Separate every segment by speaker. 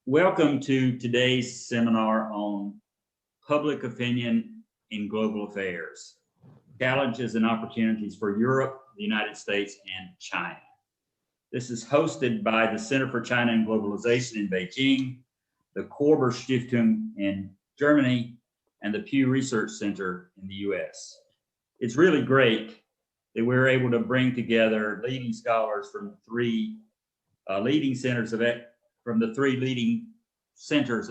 Speaker 1: Welcome to today's seminar on public opinion in global affairs, challenges and opportunities for Europe, the United States, and China. This is hosted by the Center for China and Globalization in Beijing, the Körber-Stiftung in Germany, and the Pew Research Center in the US. It's really great that we're able to bring together leading scholars from three leading centers of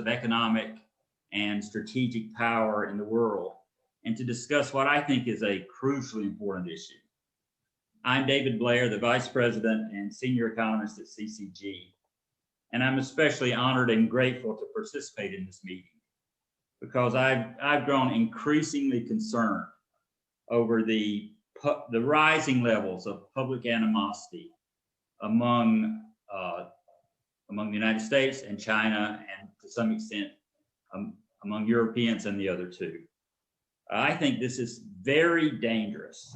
Speaker 1: economic and strategic power in the world, and to discuss what I think is a crucially important issue. I'm David Blair, the Vice President and Senior Economist at CCG, and I'm especially honored and grateful to participate in this meeting because I've grown increasingly concerned over the rising levels of public animosity among the United States and China, and to some extent among Europeans and the other two. I think this is very dangerous,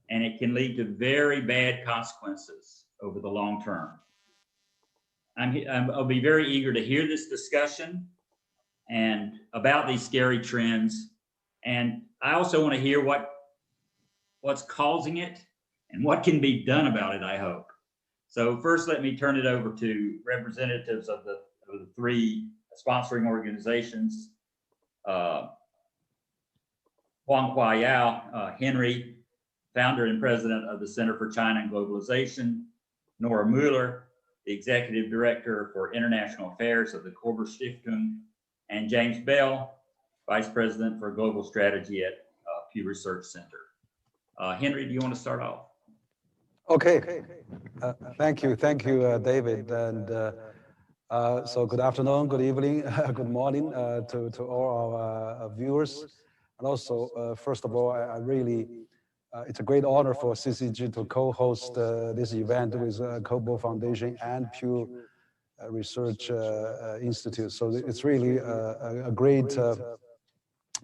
Speaker 1: and it can lead to very bad consequences over the long term. I'll be very eager to hear this discussion and about these scary trends, and I also want to hear what's causing it and what can be done about it, I hope. So first, let me turn it over to representatives of the three sponsoring organizations. Huang Huayao, Henry, founder and president of the Center for China and Globalization; Nora Mueller, the executive director for international affairs of the Körber-Stiftung; and James Bell, vice president for global strategy at Pew Research Center. Henry, do you want to start off?
Speaker 2: Okay. Thank you, David. And so good afternoon, good evening, good morning to all our viewers. And also, first of all, I really, it's a great honor for CCG to co-host this event with Körber Foundation and Pew Research Institute. So it's really a great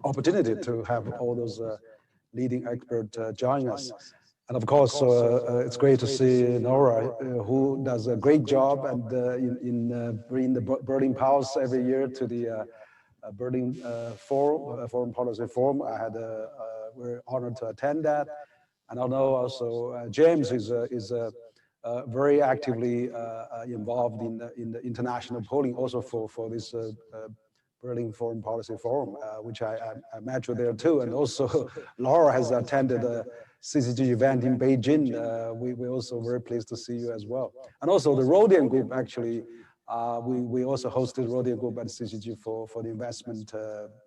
Speaker 2: opportunity to have all those leading experts join us. And of course, it's great to see Nora, who does a great job and in bringing the Berlin Pulse every year to the Berlin Foreign Policy Forum. We're honored to attend that. And I know also James is very actively involved in the international polling, also for this Berlin Foreign Policy Forum, which I met you there too. And also Laura has attended a CCG event in Beijing. We're also very pleased to see you as well. And also the Rhodium Group, actually, we also hosted Rhodium Group at CCG for the investment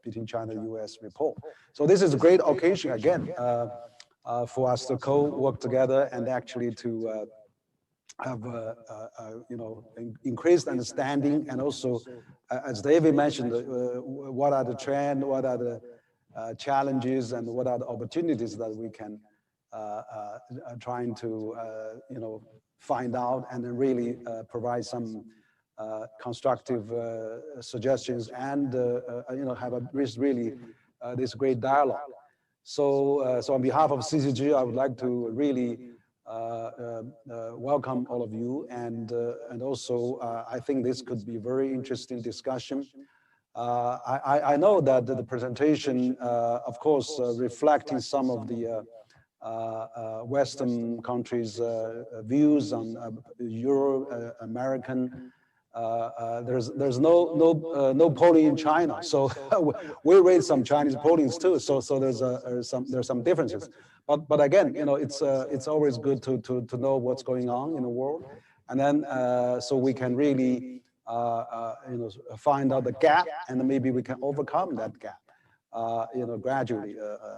Speaker 2: between China and US report. So this is a great occasion again for us to co-work together and actually to have increased understanding, and also, as David mentioned, what are the trends, what are the challenges, and what are the opportunities that we can trying to find out, and then really provide some constructive suggestions, and have this great dialogue. So on behalf of CCG, I would like to really welcome all of you, and also I think this could be a very interesting discussion. I know that the presentation, of course, reflecting some of the Western countries' views on Euro American. There's no polling in China, so we read some Chinese pollings too. So there's some differences. But again, it's always good to know what's going on in the world, and then so we can really find out the gap, and maybe we can overcome that gap. Gradually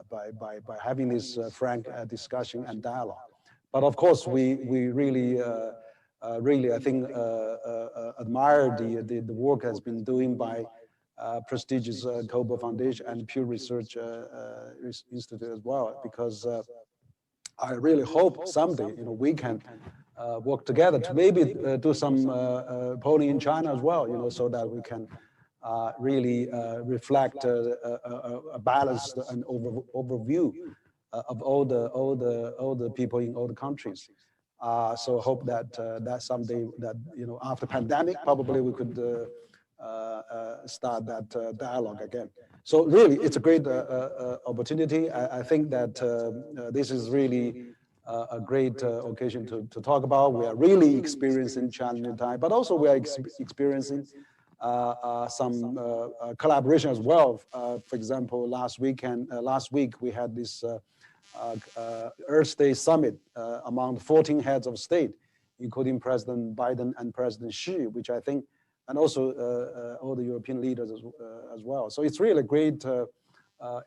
Speaker 2: by having this frank discussion and dialogue. But of course, we really, I think, admire the work that's been doing by prestigious Körber Foundation and Pew Research Institute as well, because I really hope someday we can work together to maybe do some polling in China as well, so that we can really reflect a balanced and overview of all the people in all the countries. So hope that that someday, that after pandemic, probably we could start that dialogue again. So really, it's a great opportunity. I think that this is really a great occasion to talk about. We are really experiencing challenging time, but also we are experiencing some collaboration as well. For example, last week we had this Earth Day Summit among 14 heads of state, including President Biden and President Xi, which I think, and also all the European leaders as well. So it's really a great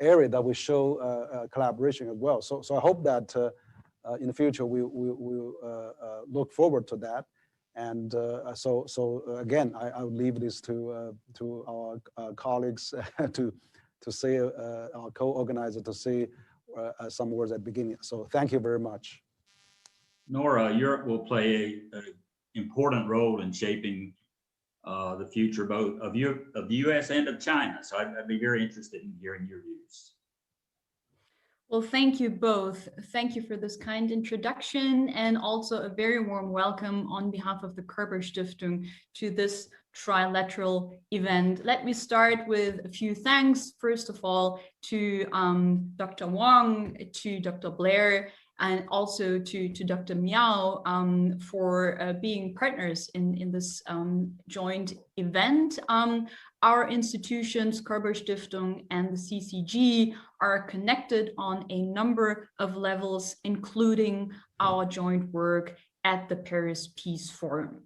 Speaker 2: area that will show collaboration as well. So I hope that in the future we'll look forward to that. And so again, I would leave this to our colleagues to say, our co-organizer to say some words at the beginning. So thank you very much.
Speaker 1: Nora, Europe will play an important role in shaping the future both of the U.S. and of China. So I'd be very interested in hearing your views.
Speaker 3: Well, thank you both. Thank you for this kind introduction and also a very warm welcome on behalf of the Körber-Stiftung to this trilateral event. Let me start with a few thanks. First of all, to Dr. Wang, to Dr. Blair, and also to Dr. Miao for being partners in this joint event. Our institutions, Körber-Stiftung and the CCG, are connected on a number of levels, including our joint work at the Paris Peace Forum.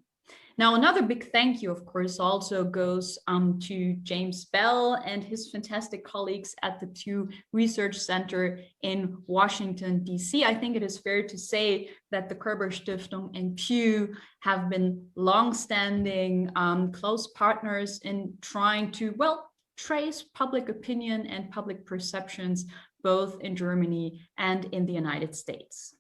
Speaker 3: Now, another big thank you, of course, also goes to James Bell and his fantastic colleagues at the Pew Research Center in Washington, D.C. I think it is fair to say that the Körber-Stiftung and Pew have been longstanding close partners in trying to, well, trace public opinion and public perceptions both in Germany and in the United States.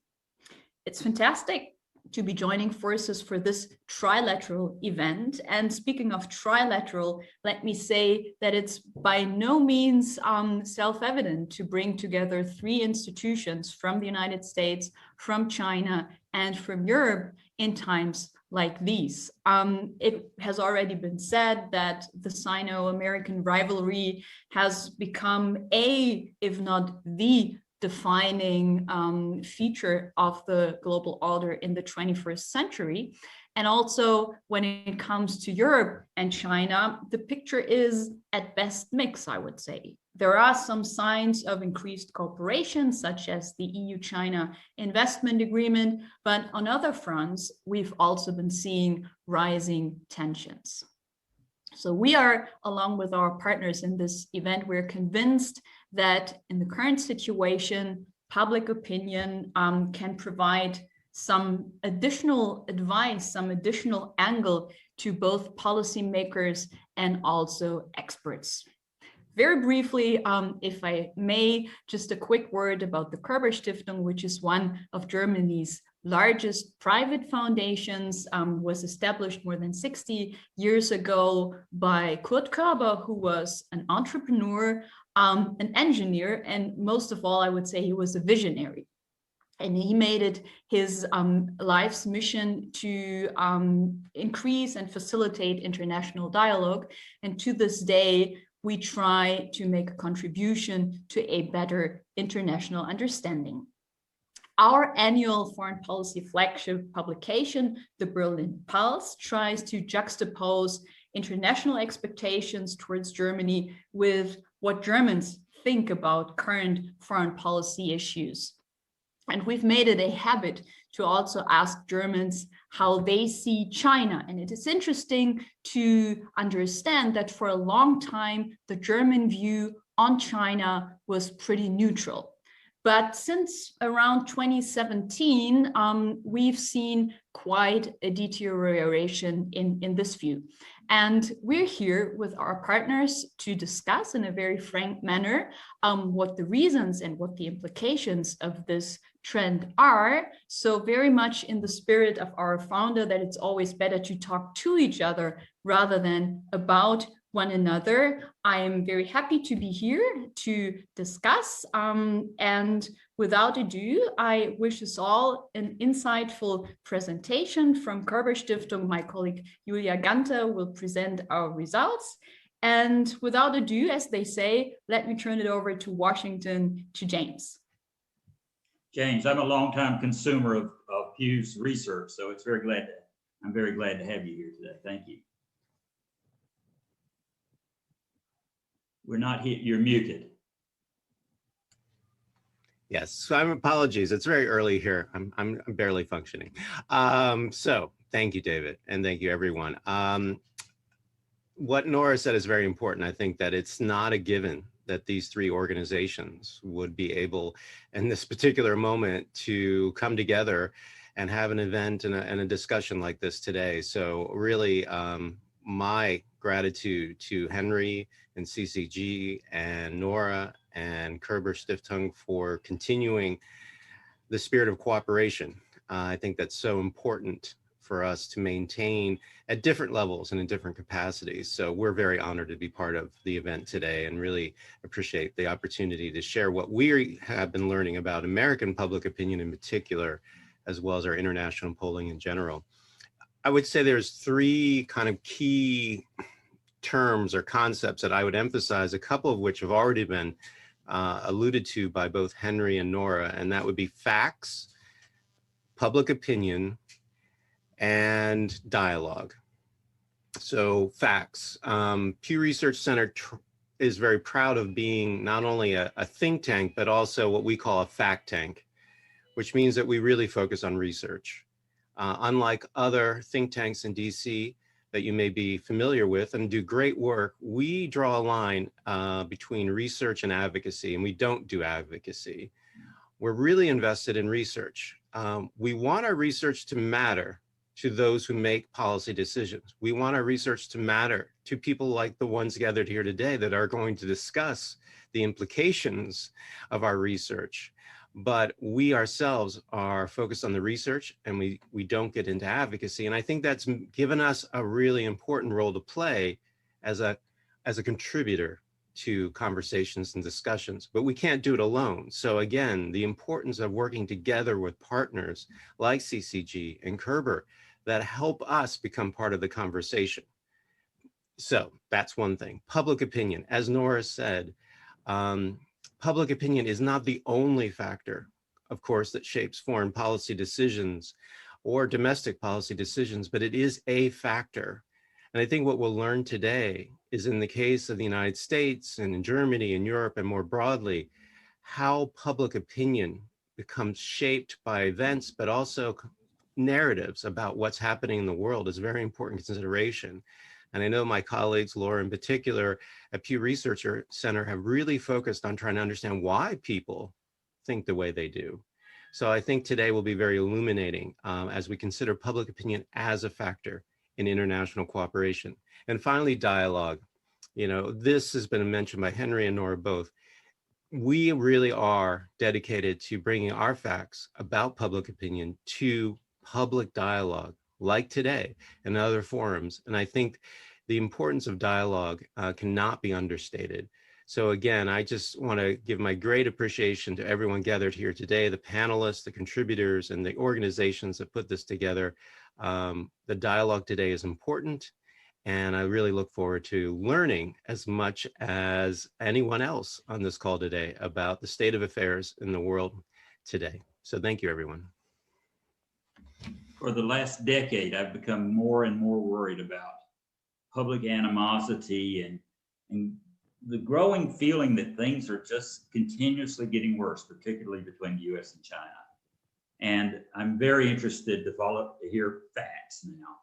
Speaker 3: It's fantastic to be joining forces for this trilateral event. And speaking of trilateral, let me say that it's by no means self-evident to bring together three institutions from the United States, from China, and from Europe in times like these. It has already been said that the Sino-American rivalry has become if not the defining feature of the global order in the 21st century. And also when it comes to Europe and China, the picture is at best mixed, I would say. There are some signs of increased cooperation, such as the EU-China investment agreement, but on other fronts, we've also been seeing rising tensions. So we are, along with our partners in this event, we're convinced that in the current situation, public opinion can provide some additional advice, some additional angle to both policymakers and also experts. Very briefly, if I may, just a quick word about the Körber-Stiftung, which is one of Germany's largest private foundations, was established more than 60 years ago by Kurt Körber, who was an entrepreneur, an engineer, and most of all, I would say he was a visionary. And he made it his life's mission to increase and facilitate international dialogue. And to this day, we try to make a contribution to a better international understanding. Our annual foreign policy flagship publication, the Berlin Pulse, tries to juxtapose international expectations towards Germany with what Germans think about current foreign policy issues. And we've made it a habit to also ask Germans how they see China. And it is interesting to understand that for a long time, the German view on China was pretty neutral. But since around 2017, we've seen quite a deterioration in this view. And we're here with our partners to discuss in a very frank manner what the reasons and what the implications of this trend are. So very much in the spirit of our founder, that it's always better to talk to each other rather than about one another. I am very happy to be here to discuss. And without ado, I wish us all an insightful presentation from Körber-Stiftung. My colleague Julia Ganter will present our results. And without ado, as they say, let me turn it over to Washington to James.
Speaker 1: James, I'm a longtime consumer of Pew's research, so I'm very glad to have you here today. Thank you. We're not here, you're muted.
Speaker 4: Yes, so apologies. It's very early here. I'm barely functioning. So thank you, David, and thank you, everyone. What Nora said is very important. I think that it's not a given that these three organizations would be able, in this particular moment, to come together and have an event and a discussion like this today. So really, my gratitude to Henry and CCG and Nora and Körber-Stiftung for continuing the spirit of cooperation. I think that's so important for us to maintain at different levels and in different capacities. So we're very honored to be part of the event today and really appreciate the opportunity to share what we have been learning about American public opinion in particular, as well as our international polling in general. I would say there's three kind of key terms or concepts that I would emphasize, a couple of which have already been alluded to by both Henry and Nora, and that would be facts, public opinion, and dialogue. So facts. Pew Research Center is very proud of being not only a think tank, but also what we call a fact tank, which means that we really focus on research. Unlike other think tanks in DC that you may be familiar with and do great work, we draw a line between research and advocacy, and we don't do advocacy. We're really invested in research. We want our research to matter to those who make policy decisions. We want our research to matter to people like the ones gathered here today that are going to discuss the implications of our research. But we ourselves are focused on the research, and we don't get into advocacy. And I think that's given us a really important role to play as a contributor to conversations and discussions, but we can't do it alone. So again, the importance of working together with partners like CCG and Körber that help us become part of the conversation. So that's one thing. Public opinion, as Nora said, public opinion is not the only factor, of course, that shapes foreign policy decisions or domestic policy decisions, but it is a factor. And I think what we'll learn today is, in the case of the United States and in Germany and Europe and more broadly, how public opinion becomes shaped by events, but also narratives about what's happening in the world is a very important consideration. And I know my colleagues, Laura in particular, at Pew Research Center have really focused on trying to understand why people think the way they do. So I think today will be very illuminating as we consider public opinion as a factor in international cooperation. And finally, dialogue. You know, this has been mentioned by Henry and Nora both. We really are dedicated to bringing our facts about public opinion to public dialogue, like today and other forums. And I think the importance of dialogue cannot be understated. So again, I just want to give my great appreciation to everyone gathered here today, the panelists, the contributors, and the organizations that put this together. The dialogue today is important, and I really look forward to learning as much as anyone else on this call today about the state of affairs in the world today. So thank you, everyone.
Speaker 1: For the last decade, I've become more and more worried about public animosity and the growing feeling that things are just continuously getting worse, particularly between the US and China. And I'm very interested to hear facts now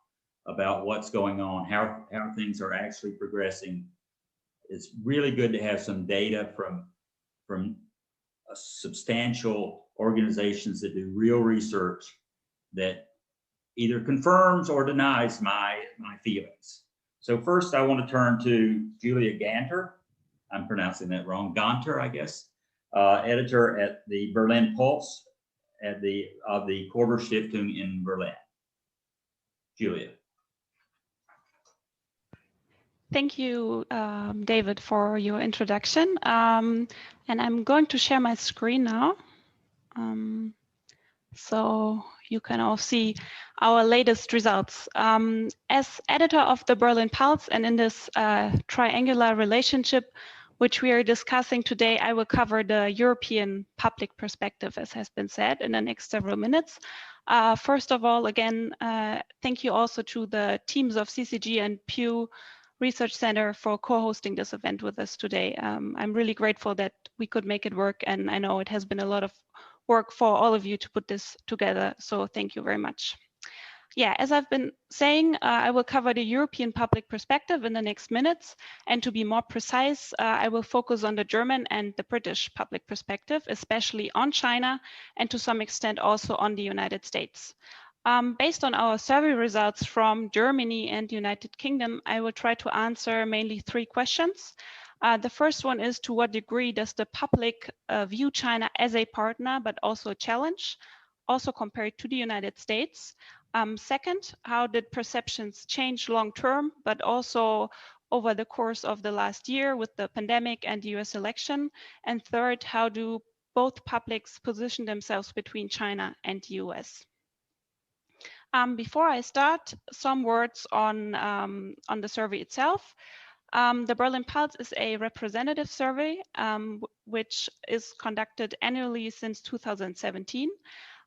Speaker 1: about what's going on, how things are actually progressing. It's really good to have some data from substantial organizations that do real research that either confirms or denies my feelings. So first I want to turn to Julia Ganter. I'm pronouncing that wrong, Ganter, I guess, editor at the Berlin Pulse of the Körber-Stiftung in Berlin. Julia.
Speaker 5: Thank you, David, for your introduction. And I'm going to share my screen now. So you can all see our latest results. As editor of the Berlin Pulse and in this triangular relationship, which we are discussing today, I will cover the European public perspective, as has been said, in the next several minutes. First of all, again, thank you also to the teams of CCG and Pew Research Center for co-hosting this event with us today. I'm really grateful that we could make it work, and I know it has been a lot of work for all of you to put this together, so thank you very much. Yeah, as I've been saying, I will cover the European public perspective in the next minutes, and to be more precise, I will focus on the German and the British public perspective, especially on China, and to some extent also on the United States. Based on our survey results from Germany and the United Kingdom, I will try to answer mainly 3 questions. The first one is, to what degree does the public view China as a partner, but also a challenge, also compared to the United States? Second, how did perceptions change long term, but also over the course of the last year with the pandemic and the US election? And third, how do both publics position themselves between China and the US? Before I start, some words on the survey itself. The Berlin Pulse is a representative survey, which is conducted annually since 2017.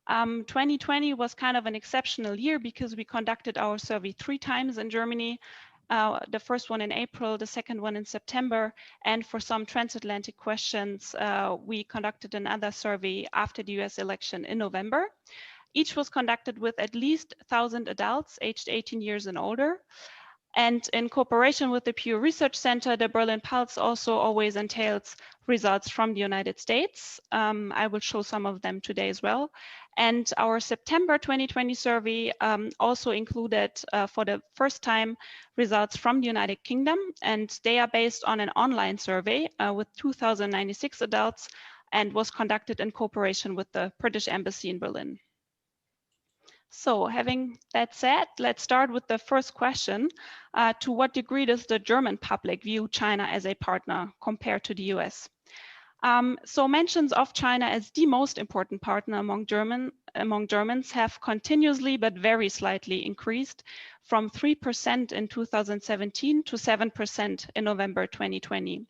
Speaker 5: 2020 was kind of an exceptional year because we conducted our survey 3 times in Germany. The first one in April, the second one in September, and for some transatlantic questions, we conducted another survey after the US election in November. Each was conducted with at least 1,000 adults aged 18 years and older. And in cooperation with the Pew Research Center, the Berlin Pulse also always entails results from the United States. I will show some of them today as well. And our September 2020 survey also included, for the first time, results from the United Kingdom. And they are based on an online survey with 2,096 adults and was conducted in cooperation with the British Embassy in Berlin. So having that said, let's start with the first question. To what degree does the German public view China as a partner compared to the US? So mentions of China as the most important partner among Germans have continuously but very slightly increased from 3% in 2017 to 7% in November 2020.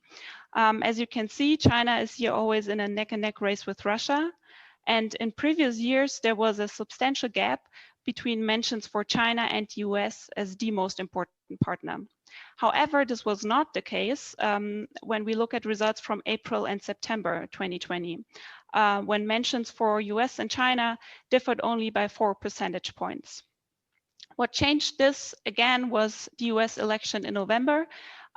Speaker 5: As you can see, China is here always in a neck-and-neck race with Russia. And in previous years, there was a substantial gap between mentions for China and the US as the most important partner. However, this was not the case when we look at results from April and September 2020, when mentions for US and China differed only by 4 percentage points. What changed this again was the US election in November.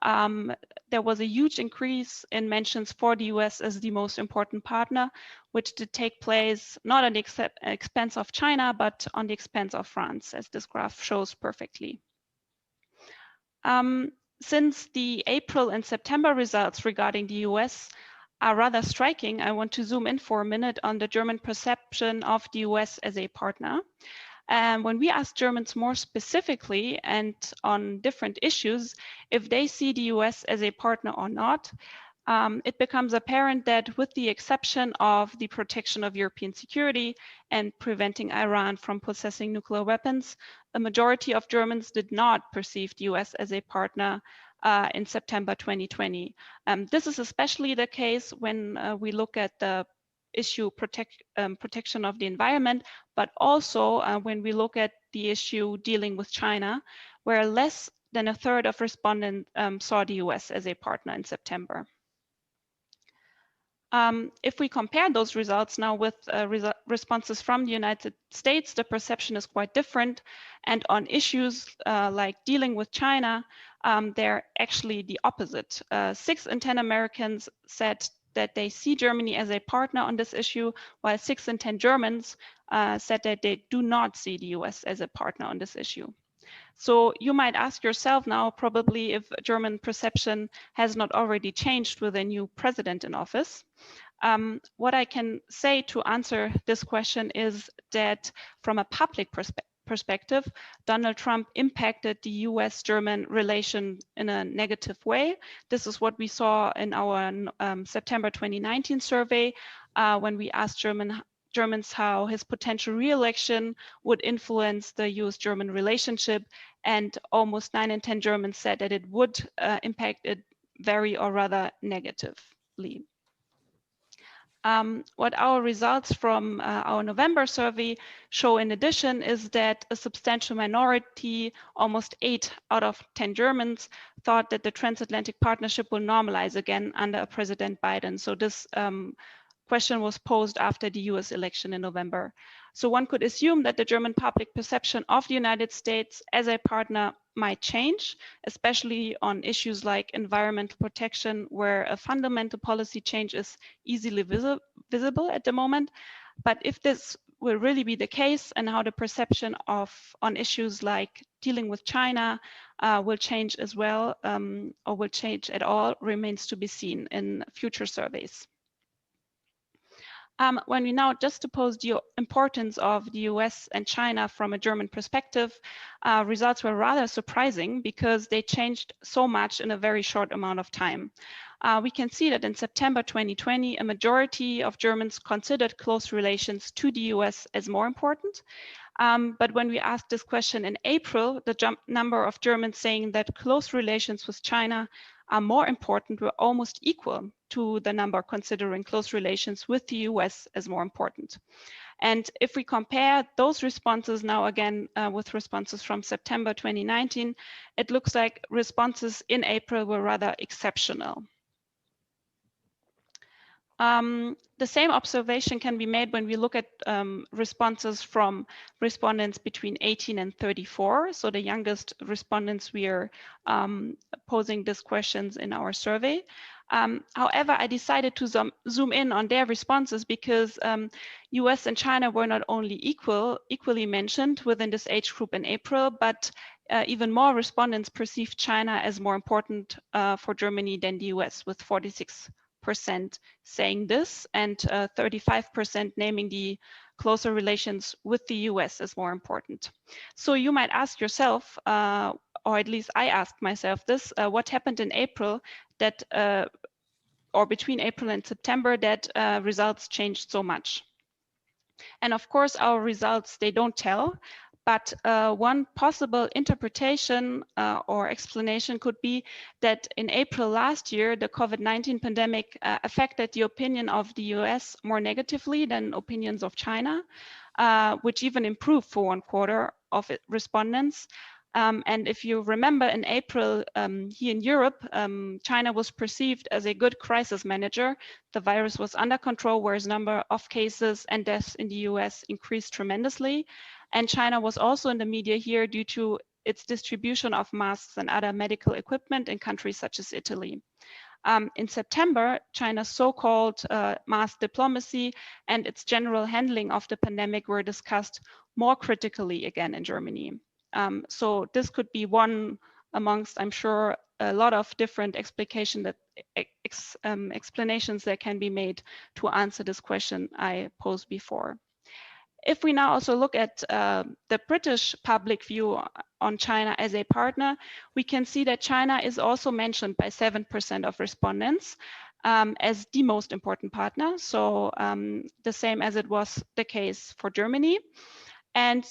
Speaker 5: There was a huge increase in mentions for the US as the most important partner, which did take place not on the expense of China, but on the expense of France, as this graph shows perfectly. Since the April and September results regarding the US are rather striking, I want to zoom in for a minute on the German perception of the US as a partner. And when we ask Germans more specifically and on different issues, if they see the US as a partner or not, it becomes apparent that with the exception of the protection of European security and preventing Iran from possessing nuclear weapons, a majority of Germans did not perceive the US as a partner in September 2020. This is especially the case when we look at the issue protection of the environment, but also when we look at the issue dealing with China, where less than a third of respondents saw the US as a partner in September. If we compare those results now with responses from the United States, the perception is quite different. And on issues like dealing with China, they're actually the opposite. 6 in 10 Americans said that they see Germany as a partner on this issue, while 6 in 10 Germans said that they do not see the US as a partner on this issue. So you might ask yourself now probably if German perception has not already changed with a new president in office. What I can say to answer this question is that from a public perspective, Donald Trump impacted the US-German relation in a negative way. This is what we saw in our September 2019 survey when we asked Germans how his potential re-election would influence the US-German relationship, and almost 9 in 10 Germans said that it would impact it very or rather negatively. What our results from our November survey show in addition is that a substantial minority, almost 8 out of 10 Germans, thought that the transatlantic partnership will normalize again under President Biden. So this question was posed after the US election in November. So one could assume that the German public perception of the United States as a partner might change, especially on issues like environmental protection, where a fundamental policy change is easily visible at the moment. But if this will really be the case, and how the perception on issues like dealing with China will change as well, or will change at all, remains to be seen in future surveys. When we now juxtapose the importance of the US and China from a German perspective, results were rather surprising because they changed so much in a very short amount of time. We can see that in September 2020, a majority of Germans considered close relations to the US as more important. But when we asked this question in April, the number of Germans saying that close relations with China are more important were almost equal to the number considering close relations with the US as more important. And if we compare those responses now again with responses from September 2019, it looks like responses in April were rather exceptional. The same observation can be made when we look at responses from respondents between 18 and 34. So the youngest respondents we are posing these questions in our survey. However, I decided to zoom in on their responses because US and China were not only equally mentioned within this age group in April, but even more respondents perceived China as more important for Germany than the US, with 46% saying this and 35% naming the closer relations with the US as more important. So you might ask yourself, or at least I asked myself this, what happened in April that, or between April and September, that results changed so much? And of course, our results, they don't tell. But one possible interpretation or explanation could be that in April last year, the COVID-19 pandemic affected the opinion of the US more negatively than opinions of China, which even improved for 1/4 of respondents. And if you remember in April here in Europe, China was perceived as a good crisis manager. The virus was under control, whereas number of cases and deaths in the US increased tremendously. And China was also in the media here due to its distribution of masks and other medical equipment in countries such as Italy. In September, China's so-called mask diplomacy and its general handling of the pandemic were discussed more critically again in Germany. So this could be one amongst, I'm sure, a lot of different explanations that can be made to answer this question I posed before. If we now also look at the British public view on China as a partner, we can see that China is also mentioned by 7% of respondents as the most important partner. So the same as it was the case for Germany. And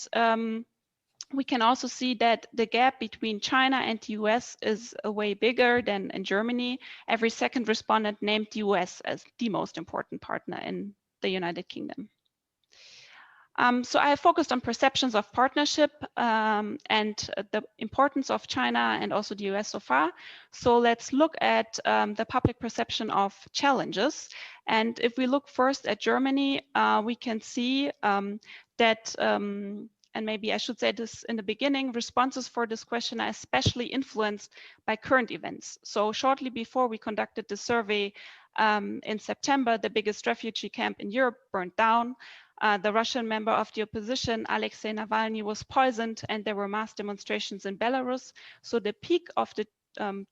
Speaker 5: we can also see that the gap between China and the US is way bigger than in Germany. Every second respondent named the US as the most important partner in the United Kingdom. So I focused on perceptions of partnership and the importance of China and also the US so far. So let's look at the public perception of challenges. And if we look first at Germany, we can see that, and maybe I should say this in the beginning, responses for this question are especially influenced by current events. So shortly before we conducted the survey in September, the biggest refugee camp in Europe burned down. The Russian member of the opposition, Alexei Navalny, was poisoned, and there were mass demonstrations in Belarus. So the peak of the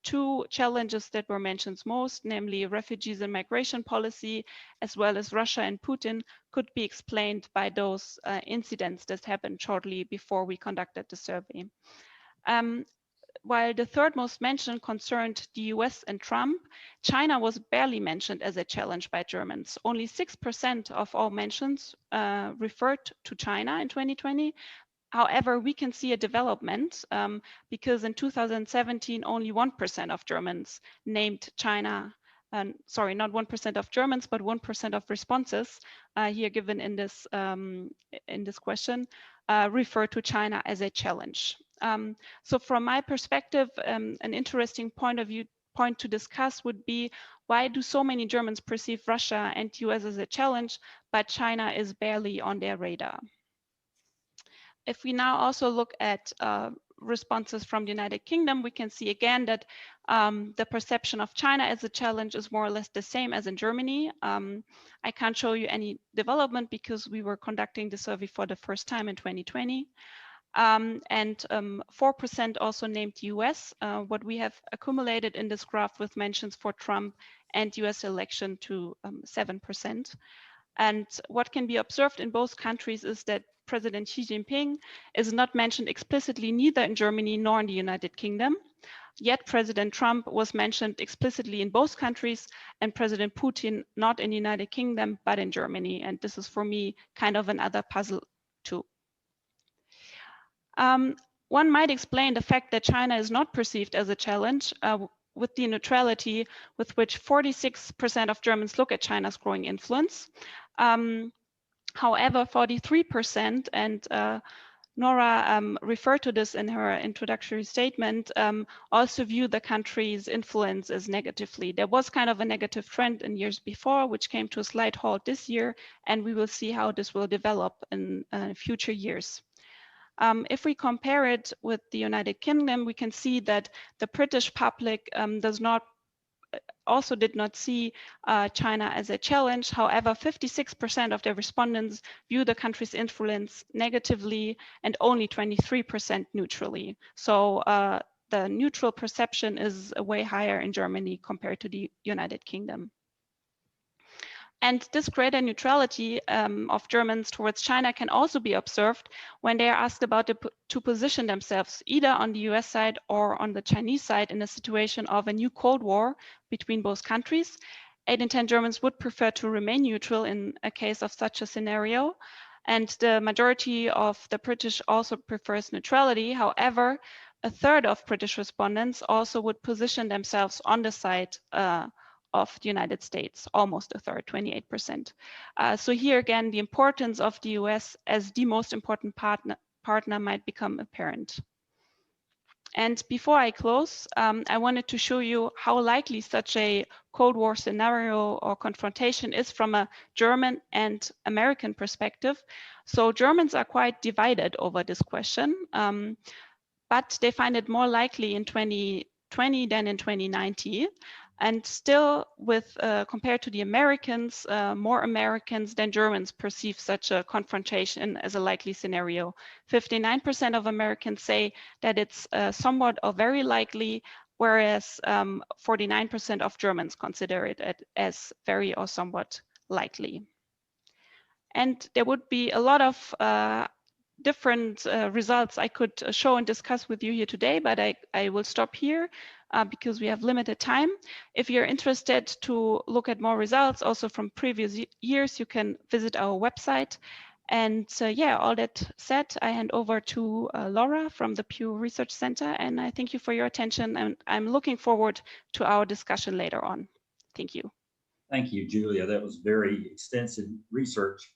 Speaker 5: two challenges that were mentioned most, namely refugees and migration policy, as well as Russia and Putin, could be explained by those incidents that happened shortly before we conducted the survey. While the third most mentioned concerned the US and Trump, China was barely mentioned as a challenge by Germans. Only 6% of all mentions referred to China in 2020. However, we can see a development because in 2017, only 1% of Germans named China, sorry, not 1% of Germans, but 1% of responses here given in this question refer to China as a challenge. So from my perspective, an interesting point to discuss would be, why do so many Germans perceive Russia and US as a challenge, but China is barely on their radar? If we now also look at responses from the United Kingdom, we can see again that the perception of China as a challenge is more or less the same as in Germany. I can't show you any development because we were conducting the survey for the first time in 2020. And 4% also named the US. What we have accumulated in this graph with mentions for Trump and US election to 7%. And what can be observed in both countries is that President Xi Jinping is not mentioned explicitly neither in Germany nor in the United Kingdom. Yet President Trump was mentioned explicitly in both countries, and President Putin not in the United Kingdom, but in Germany. And this is for me kind of another puzzle too. One might explain the fact that China is not perceived as a challenge with the neutrality with which 46% of Germans look at China's growing influence. However, 43%, and Nora referred to this in her introductory statement, also view the country's influence as negatively. There was kind of a negative trend in years before, which came to a slight halt this year, and we will see how this will develop in future years. If we compare it with the United Kingdom, we can see that the British public did not see China as a challenge. However, 56% of the respondents view the country's influence negatively and only 23% neutrally. So the neutral perception is way higher in Germany compared to the United Kingdom. And this greater neutrality of Germans towards China can also be observed when they are asked about to position themselves either on the US side or on the Chinese side in a situation of a new Cold War between both countries. 8 in 10 Germans would prefer to remain neutral in a case of such a scenario. And the majority of the British also prefers neutrality. However, a third of British respondents also would position themselves on the side of the United States, almost a third, 28%. So here again, the importance of the US as the most important partner might become apparent. And before I close, I wanted to show you how likely such a Cold War scenario or confrontation is from a German and American perspective. So Germans are quite divided over this question, but they find it more likely in 2020 than in 2019. And still, with compared to the Americans, more Americans than Germans perceive such a confrontation as a likely scenario. 59% of Americans say that it's somewhat or very likely, whereas 49% of Germans consider it as very or somewhat likely. And there would be a lot of different results I could show and discuss with you here today, but I will stop here because we have limited time. If you're interested to look at more results also from previous years, you can visit our website. And yeah, all that said, I hand over to Laura from the Pew Research Center, and I thank you for your attention, and I'm looking forward to our discussion later on. Thank you.
Speaker 1: Thank you, Julia. That was very extensive research.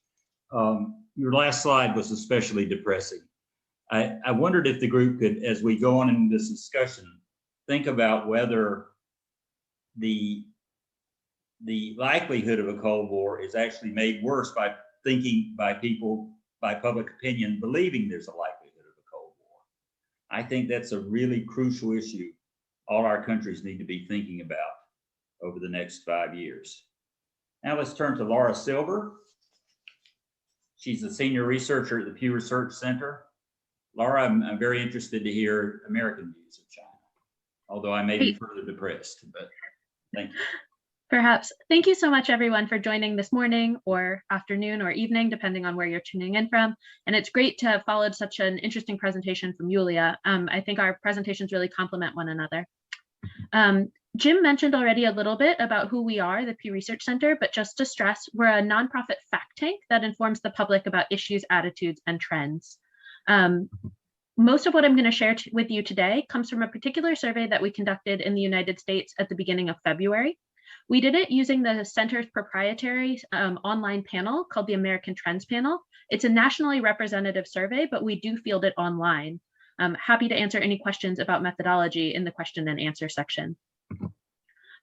Speaker 1: Your last slide was especially depressing. I wondered if the group could, as we go on in this discussion, think about whether the likelihood of a Cold War is actually made worse by thinking by people, by public opinion, believing there's a likelihood of a Cold War. I think that's a really crucial issue all our countries need to be thinking about over the next 5 years. Now let's turn to Laura Silver. She's a senior researcher at the Pew Research Center. Laura, I'm very interested to hear American views of China. although I may be further depressed, but thank you.
Speaker 6: Perhaps. Thank you so much, everyone, for joining this morning or afternoon or evening, depending on where you're tuning in from. And it's great to have followed such an interesting presentation from Yulia. I think our presentations really complement one another. Jim mentioned already a little bit about who we are, the Pew Research Center, but just to stress, we're a nonprofit fact tank that informs the public about issues, attitudes, and trends. Most of what I'm going to share with you today comes from a particular survey that we conducted in the United States at the beginning of February. We did it using the center's proprietary online panel called the American Trends Panel. It's a nationally representative survey, but we do field it online. I'm happy to answer any questions about methodology in the question and answer section.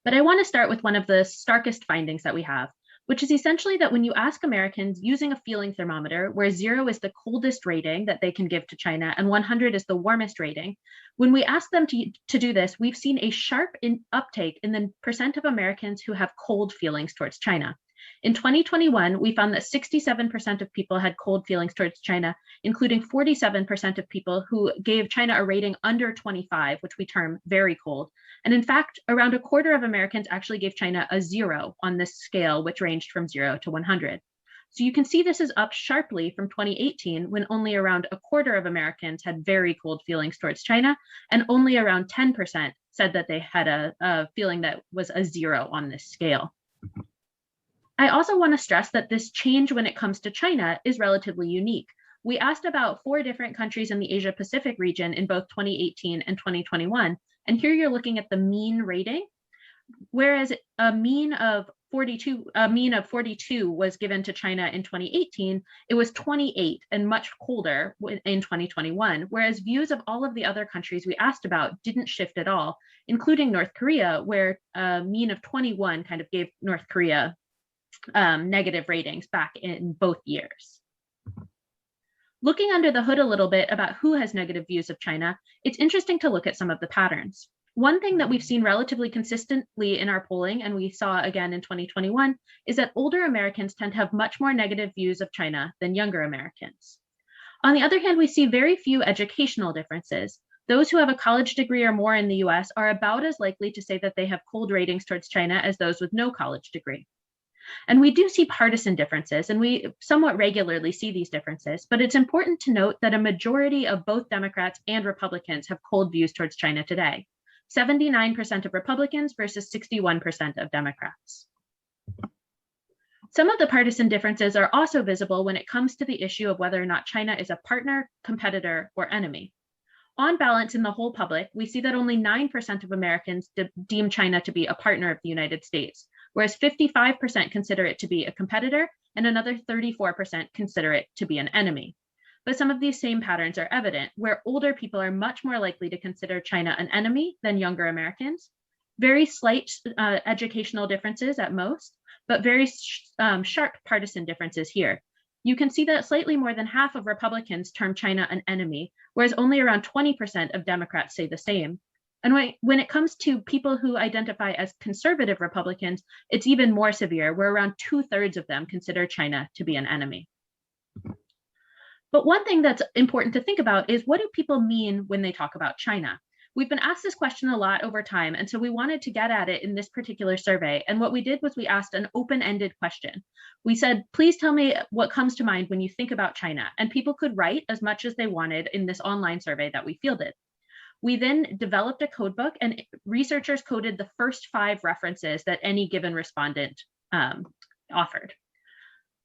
Speaker 6: But I want to start with one of the starkest findings that we have, which is essentially that when you ask Americans using a feeling thermometer, where 0 is the coldest rating that they can give to China and 100 is the warmest rating, when we ask them to do this, we've seen a sharp uptake in the percent of Americans who have cold feelings towards China. In 2021, we found that 67% of people had cold feelings towards China, including 47% of people who gave China a rating under 25, which we term very cold. And in fact, around a quarter of Americans actually gave China a 0 on this scale, which ranged from 0 to 100. So you can see this is up sharply from 2018, when only around a quarter of Americans had very cold feelings towards China, and only around 10% said that they had a feeling that was a 0 on this scale. I also want to stress that this change when it comes to China is relatively unique. We asked about 4 different countries in the Asia Pacific region in both 2018 and 2021. And here you're looking at the mean rating, whereas a mean of 42 was given to China in 2018, it was 28 and much colder in 2021, whereas views of all of the other countries we asked about didn't shift at all, including North Korea, where a mean of 21 kind of gave North Korea negative ratings back in both years. Looking under the hood a little bit about who has negative views of China, it's interesting to look at some of the patterns. One thing that we've seen relatively consistently in our polling, and we saw again in 2021, is that older Americans tend to have much more negative views of China than younger Americans. On the other hand, we see very few educational differences. Those who have a college degree or more in the US are about as likely to say that they have cold ratings towards China as those with no college degree. And we do see partisan differences, and we somewhat regularly see these differences, but it's important to note that a majority of both Democrats and Republicans have cold views towards China today. 79% of Republicans versus 61% of Democrats. Some of the partisan differences are also visible when it comes to the issue of whether or not China is a partner, competitor, or enemy. On balance, in the whole public, we see that only 9% of Americans deem China to be a partner of the United States, whereas 55% consider it to be a competitor and another 34% consider it to be an enemy. But some of these same patterns are evident, where older people are much more likely to consider China an enemy than younger Americans. Very slight educational differences at most, but very sharp partisan differences here. You can see that slightly more than half of Republicans term China an enemy, whereas only around 20% of Democrats say the same. And when it comes to people who identify as conservative Republicans, it's even more severe, where around 2/3 of them consider China to be an enemy. But one thing that's important to think about is, what do people mean when they talk about China? We've been asked this question a lot over time, and so we wanted to get at it in this particular survey. And what we did was we asked an open-ended question. We said, please tell me what comes to mind when you think about China. And people could write as much as they wanted in this online survey that we fielded. We then developed a code book, and researchers coded the first 5 references that any given respondent offered.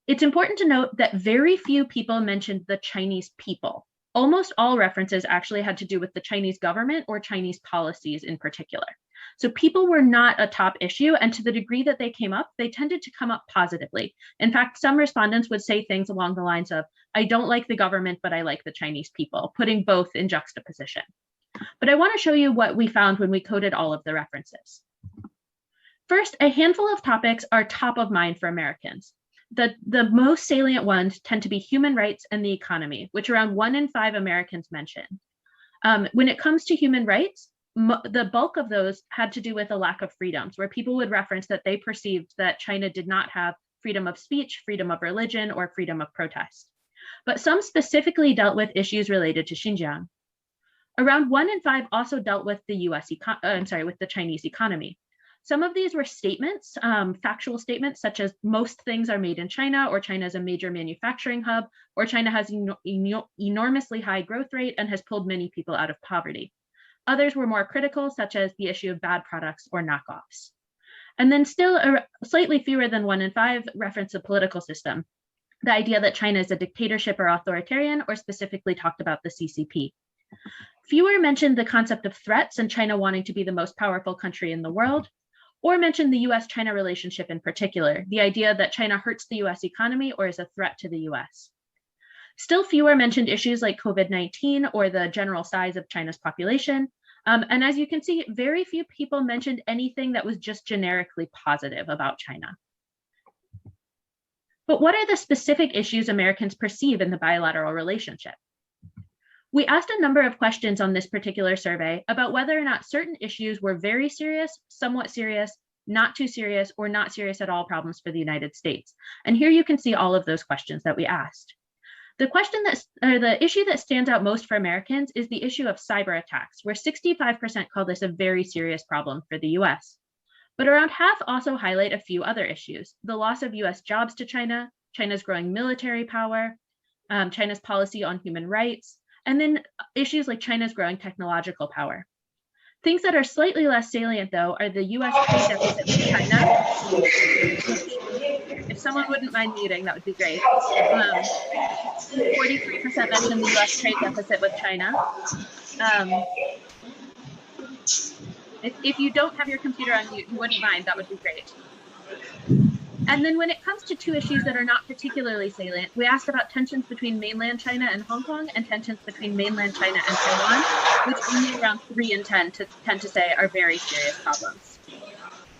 Speaker 6: It's important to note that very few people mentioned the Chinese people. Almost all references actually had to do with the Chinese government or Chinese policies in particular. So people were not a top issue, and to the degree that they came up, they tended to come up positively. In fact, some respondents would say things along the lines of, I don't like the government, but I like the Chinese people, putting both in juxtaposition. But I want to show you what we found when we coded all of the references. First, a handful of topics are top of mind for Americans. The most salient ones tend to be human rights and the economy, which around 1 in 5 Americans mention. When it comes to human rights, the bulk of those had to do with a lack of freedoms, where people would reference that they perceived that China did not have freedom of speech, freedom of religion, or freedom of protest. But some specifically dealt with issues related to Xinjiang. Around 1 in 5 also dealt with the with the Chinese economy. Some of these were statements, factual statements, such as most things are made in China, or China is a major manufacturing hub, or China has enormously high growth rate and has pulled many people out of poverty. Others were more critical, such as the issue of bad products or knockoffs. And then still slightly fewer than 1 in 5 reference the political system, the idea that China is a dictatorship or authoritarian, or specifically talked about the CCP. Fewer mentioned the concept of threats and China wanting to be the most powerful country in the world, or mentioned the US-China relationship in particular, the idea that China hurts the US economy or is a threat to the US. Still fewer mentioned issues like COVID-19 or the general size of China's population. And as you can see, very few people mentioned anything that was just generically positive about China. But what are the specific issues Americans perceive in the bilateral relationship? We asked a number of questions on this particular survey about whether or not certain issues were very serious, somewhat serious, not too serious, or not serious at all problems for the United States. And here you can see all of those questions that we asked. The issue that stands out most for Americans is the issue of cyber attacks, where 65% call this a very serious problem for the US. But around half also highlight a few other issues: the loss of US jobs to China, China's growing military power, China's policy on human rights, and then issues like China's growing technological power. Things that are slightly less salient, though, are the US trade deficit with China. If someone wouldn't mind muting, that would be great. 43% mentioned the US trade deficit with China. If you don't have your computer on mute, you wouldn't mind, that would be great. And then when it comes to two issues that are not particularly salient, we asked about tensions between mainland China and Hong Kong and tensions between mainland China and Taiwan, which only around 3 in 10 tend to say are very serious problems.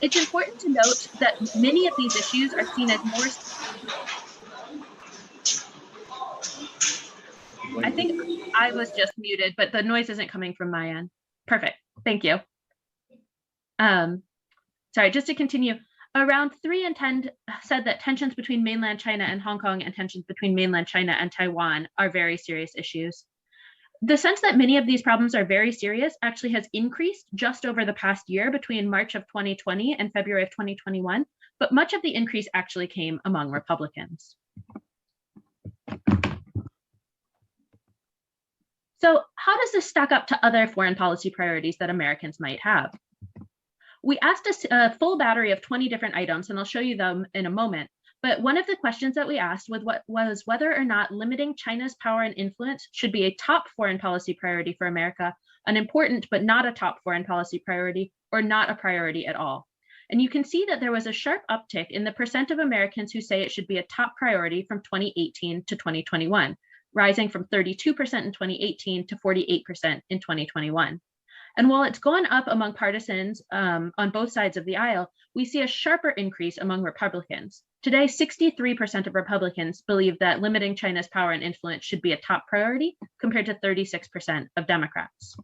Speaker 6: It's important to note that many of these issues are seen as more... I think I was just muted, but the noise isn't coming from my end. Perfect, thank you. Sorry, just to continue. Around 3 in 10 said that tensions between mainland China and Hong Kong and tensions between mainland China and Taiwan are very serious issues. The sense that many of these problems are very serious actually has increased just over the past year between March of 2020 and February of 2021, but much of the increase actually came among Republicans. So how does this stack up to other foreign policy priorities that Americans might have? We asked a full battery of 20 different items, and I'll show you them in a moment. But one of the questions that we asked was whether or not limiting China's power and influence should be a top foreign policy priority for America, an important but not a top foreign policy priority, or not a priority at all. And you can see that there was a sharp uptick in the percent of Americans who say it should be a top priority from 2018 to 2021, rising from 32% in 2018 to 48% in 2021. And while it's gone up among partisans on both sides of the aisle, we see a sharper increase among Republicans. Today, 63% of Republicans believe that limiting China's power and influence should be a top priority, compared to 36% of Democrats.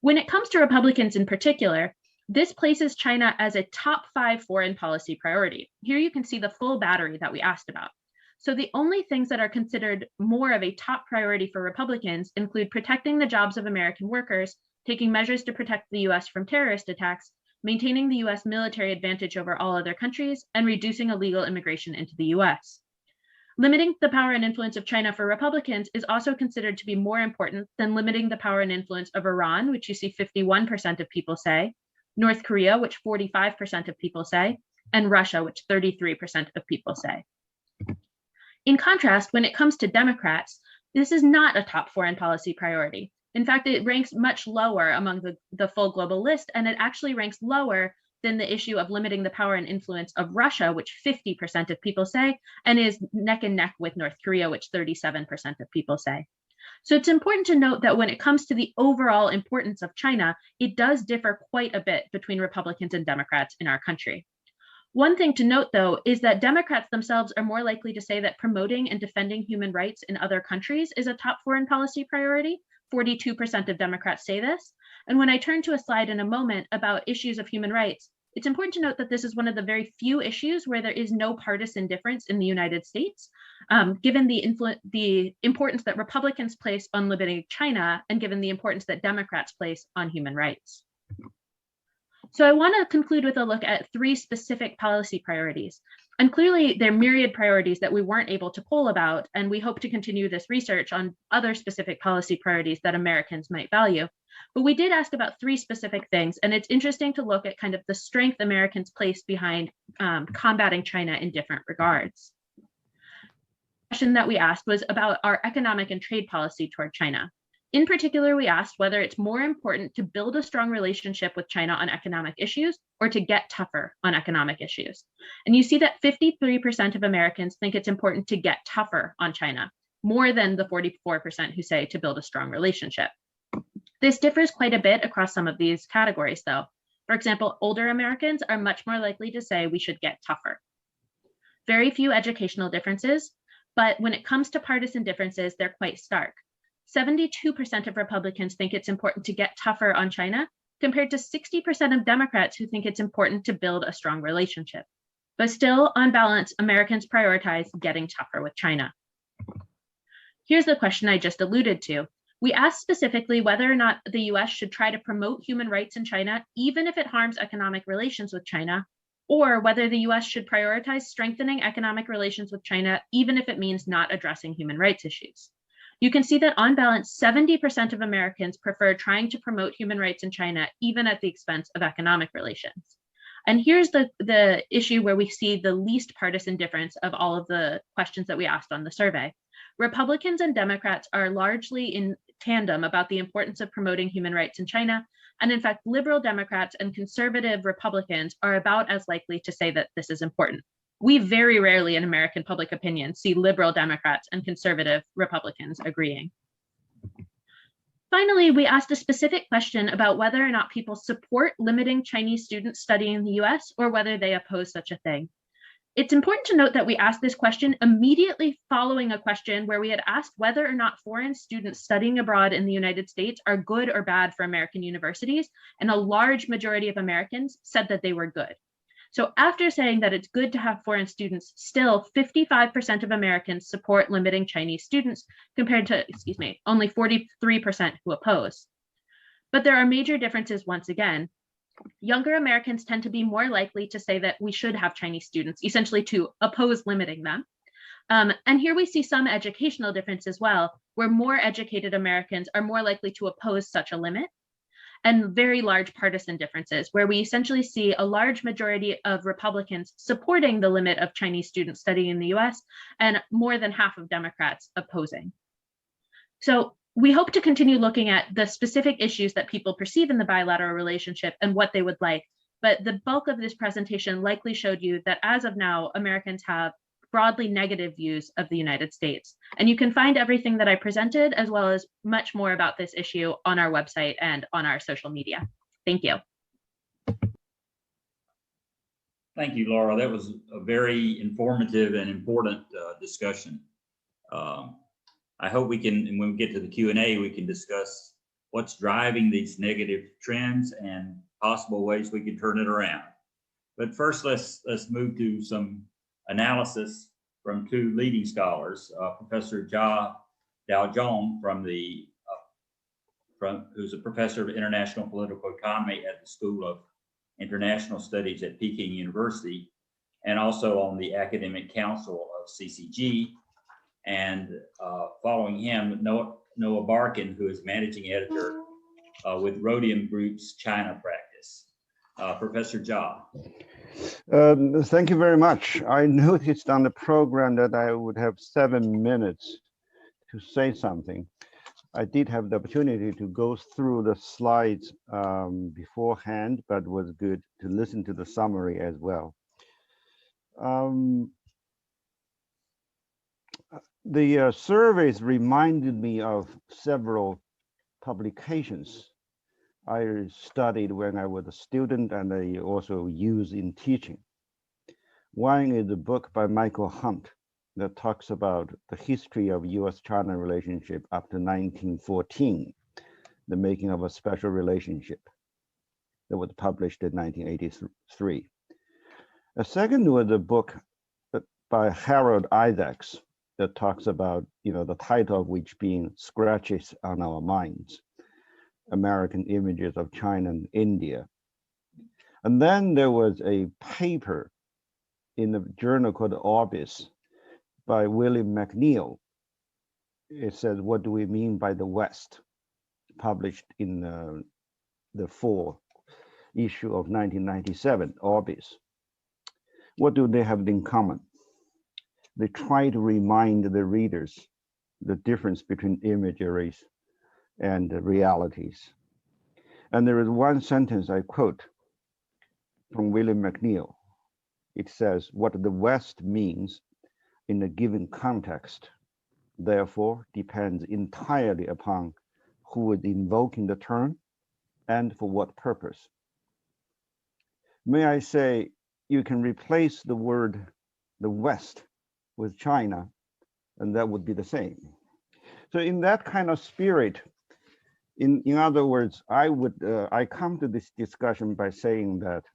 Speaker 6: When it comes to Republicans in particular, this places China as a top 5 foreign policy priority. Here you can see the full battery that we asked about. So the only things that are considered more of a top priority for Republicans include protecting the jobs of American workers, taking measures to protect the US from terrorist attacks, maintaining the US military advantage over all other countries, and reducing illegal immigration into the US. Limiting the power and influence of China for Republicans is also considered to be more important than limiting the power and influence of Iran, which you see 51% of people say, North Korea, which 45% of people say, and Russia, which 33% of people say. In contrast, when it comes to Democrats, this is not a top foreign policy priority. In fact, it ranks much lower among the full global list, and it actually ranks lower than the issue of limiting the power and influence of Russia, which 50% of people say, and is neck and neck with North Korea, which 37% of people say. So it's important to note that when it comes to the overall importance of China, it does differ quite a bit between Republicans and Democrats in our country. One thing to note, though, is that Democrats themselves are more likely to say that promoting and defending human rights in other countries is a top foreign policy priority. 42% of Democrats say this. And when I turn to a slide in a moment about issues of human rights, it's important to note that this is one of the very few issues where there is no partisan difference in the United States. given the importance that Republicans place on limiting China, and given the importance that Democrats place on human rights. So I want to conclude with a look at 3 specific policy priorities. And clearly, there are myriad priorities that we weren't able to poll about, and we hope to continue this research on other specific policy priorities that Americans might value. But we did ask about 3 specific things, and it's interesting to look at kind of the strength Americans place behind combating China in different regards. The question that we asked was about our economic and trade policy toward China. In particular, we asked whether it's more important to build a strong relationship with China on economic issues or to get tougher on economic issues. And you see that 53% of Americans think it's important to get tougher on China, more than the 44% who say to build a strong relationship. This differs quite a bit across some of these categories, though. For example, older Americans are much more likely to say we should get tougher. Very few educational differences, but when it comes to partisan differences, they're quite stark. 72% of Republicans think it's important to get tougher on China, compared to 60% of Democrats who think it's important to build a strong relationship. But still, on balance, Americans prioritize getting tougher with China. Here's the question I just alluded to. We asked specifically whether or not the US should try to promote human rights in China, even if it harms economic relations with China, or whether the US should prioritize strengthening economic relations with China, even if it means not addressing human rights issues. You can see that on balance, 70% of Americans prefer trying to promote human rights in China, even at the expense of economic relations. And here's the issue where we see the least partisan difference of all of the questions that we asked on the survey. Republicans and Democrats are largely in tandem about the importance of promoting human rights in China. And in fact, liberal Democrats and conservative Republicans are about as likely to say that this is important. We very rarely in American public opinion see liberal Democrats and conservative Republicans agreeing. Finally, we asked a specific question about whether or not people support limiting Chinese students studying in the US or whether they oppose such a thing. It's important to note that we asked this question immediately following a question where we had asked whether or not foreign students studying abroad in the United States are good or bad for American universities, and a large majority of Americans said that they were good. So after saying that it's good to have foreign students, still 55% of Americans support limiting Chinese students compared to, only 43% who oppose. But there are major differences once again. Younger Americans tend to be more likely to say that we should have Chinese students, essentially to oppose limiting them. And here we see some educational difference as well, where more educated Americans are more likely to oppose such a limit, and very large partisan differences, where we essentially see a large majority of Republicans supporting the limit of Chinese students studying in the US, and more than half of Democrats opposing. So we hope to continue looking at the specific issues that people perceive in the bilateral relationship and what they would like, but the bulk of this presentation likely showed you that as of now, Americans have broadly negative views of the United States. And you can find everything that I presented, as well as much more about this issue on our website and on our social media. Thank you.
Speaker 1: Thank you, Laura. That was a very informative and important discussion. I hope we can, and when we get to the Q&A, we can discuss what's driving these negative trends and possible ways we can turn it around. But first, let's move to some analysis from 2 leading scholars, Professor Jia Daozhong who's a professor of international political economy at the School of International Studies at Peking University, and also on the Academic Council of CCG. And following him, Noah Barkin, who is managing editor with Rhodium Group's China practice. Professor Jia.
Speaker 7: Thank you very much. I noticed on the program that I would have 7 minutes to say something. I did have the opportunity to go through the slides beforehand, but it was good to listen to the summary as well. The surveys reminded me of several publications I studied when I was a student, and I also use in teaching. One is a book by Michael Hunt that talks about the history of US-China relationship up to 1914, the making of a special relationship, that was published in 1983. A second was a book by Harold Isaacs, that talks about, the title of which being Scratches on Our Minds, American Images of China and India. And then there was a paper in a journal called Orbis by William McNeill. It says, "What do we mean by the West?" Published in the fall issue of 1997, Orbis. What do they have in common? They try to remind the readers the difference between imageries and realities. And there is one sentence I quote from William McNeill. It says, "What the West means in a given context, therefore, depends entirely upon who is invoking the term and for what purpose." May I say, you can replace the word the West with China, and that would be the same. So in that kind of spirit, in other words, I come to this discussion by saying that,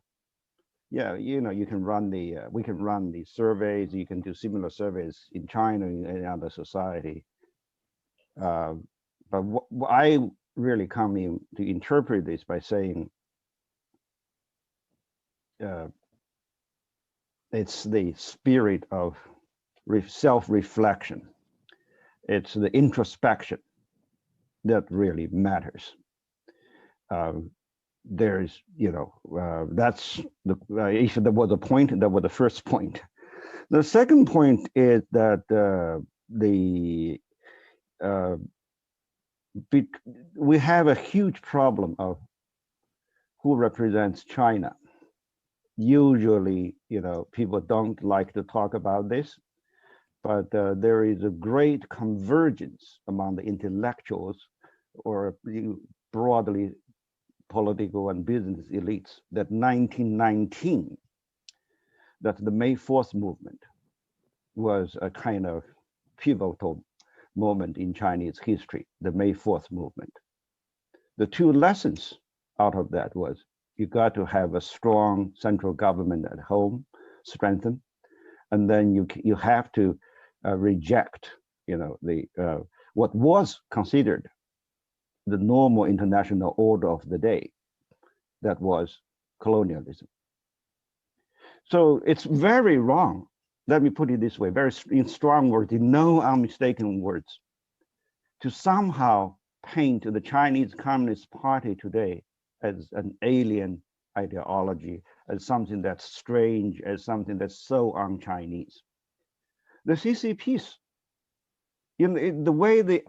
Speaker 7: yeah, you can run we can run the surveys, you can do similar surveys in China and any other society. But what I really come in to interpret this by saying it's the spirit of self-reflection. It's the introspection that really matters. There's, that's if there was a point, that was the first point. The second point is that we have a huge problem of who represents China. Usually, people don't like to talk about this, but there is a great convergence among the intellectuals or broadly political and business elites that 1919, that the May 4th movement was a kind of pivotal moment in Chinese history, the May 4th movement. The two lessons out of that was you got to have a strong central government at home, strengthen, and then you have to reject, what was considered the normal international order of the day, that was colonialism. So it's very wrong. Let me put it this way, very in strong words, in no unmistaken words, to somehow paint the Chinese Communist Party today as an alien ideology, as something that's strange, as something that's so un-Chinese. The CCPs, the way they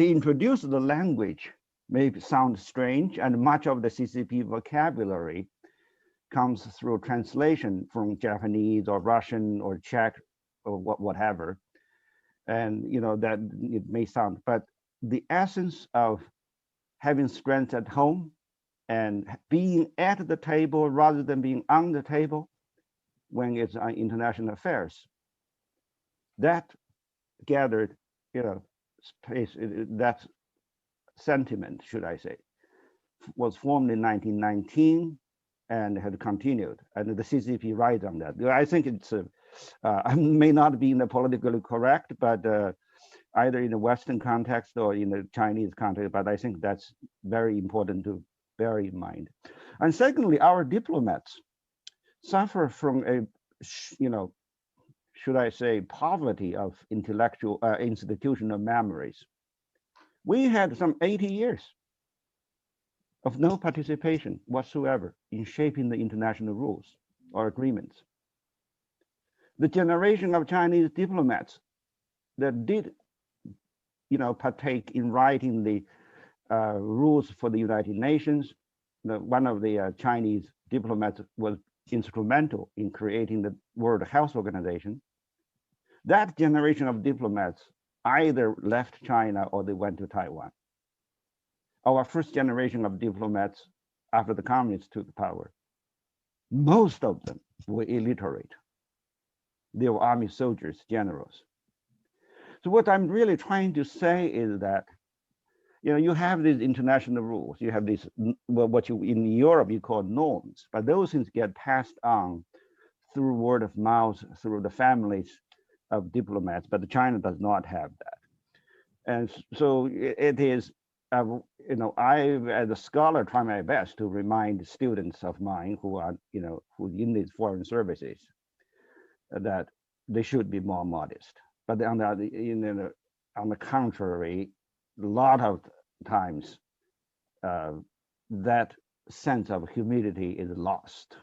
Speaker 7: introduce the language may sound strange, and much of the CCP vocabulary comes through translation from Japanese or Russian or Czech or whatever. And that it may sound, but the essence of having strength at home and being at the table rather than being on the table when it's on international affairs, that gathered, space, that sentiment, should I say, was formed in 1919 and had continued, and the CCP rides on that. I think it's, I may not be in the politically correct, but either in the Western context or in the Chinese context, but I think that's very important to bear in mind. And secondly, our diplomats suffer from a, should I say, poverty of intellectual, institutional memories. We had some 80 years of no participation whatsoever in shaping the international rules or agreements. The generation of Chinese diplomats that did, partake in writing the rules for the United Nations, one of the Chinese diplomats was instrumental in creating the World Health Organization. That generation of diplomats either left China or they went to Taiwan. Our first generation of diplomats after the communists took power, most of them were illiterate. They were army soldiers, generals. So what I'm really trying to say is that, you have these international rules, you have these, what you in Europe you call norms, but those things get passed on through word of mouth, through the families, of diplomats, but China does not have that. And so it is, you know, I, as a scholar, try my best to remind students of mine who are, you know, who in these foreign services that they should be more modest. But on the contrary, a lot of times that sense of humility is lost.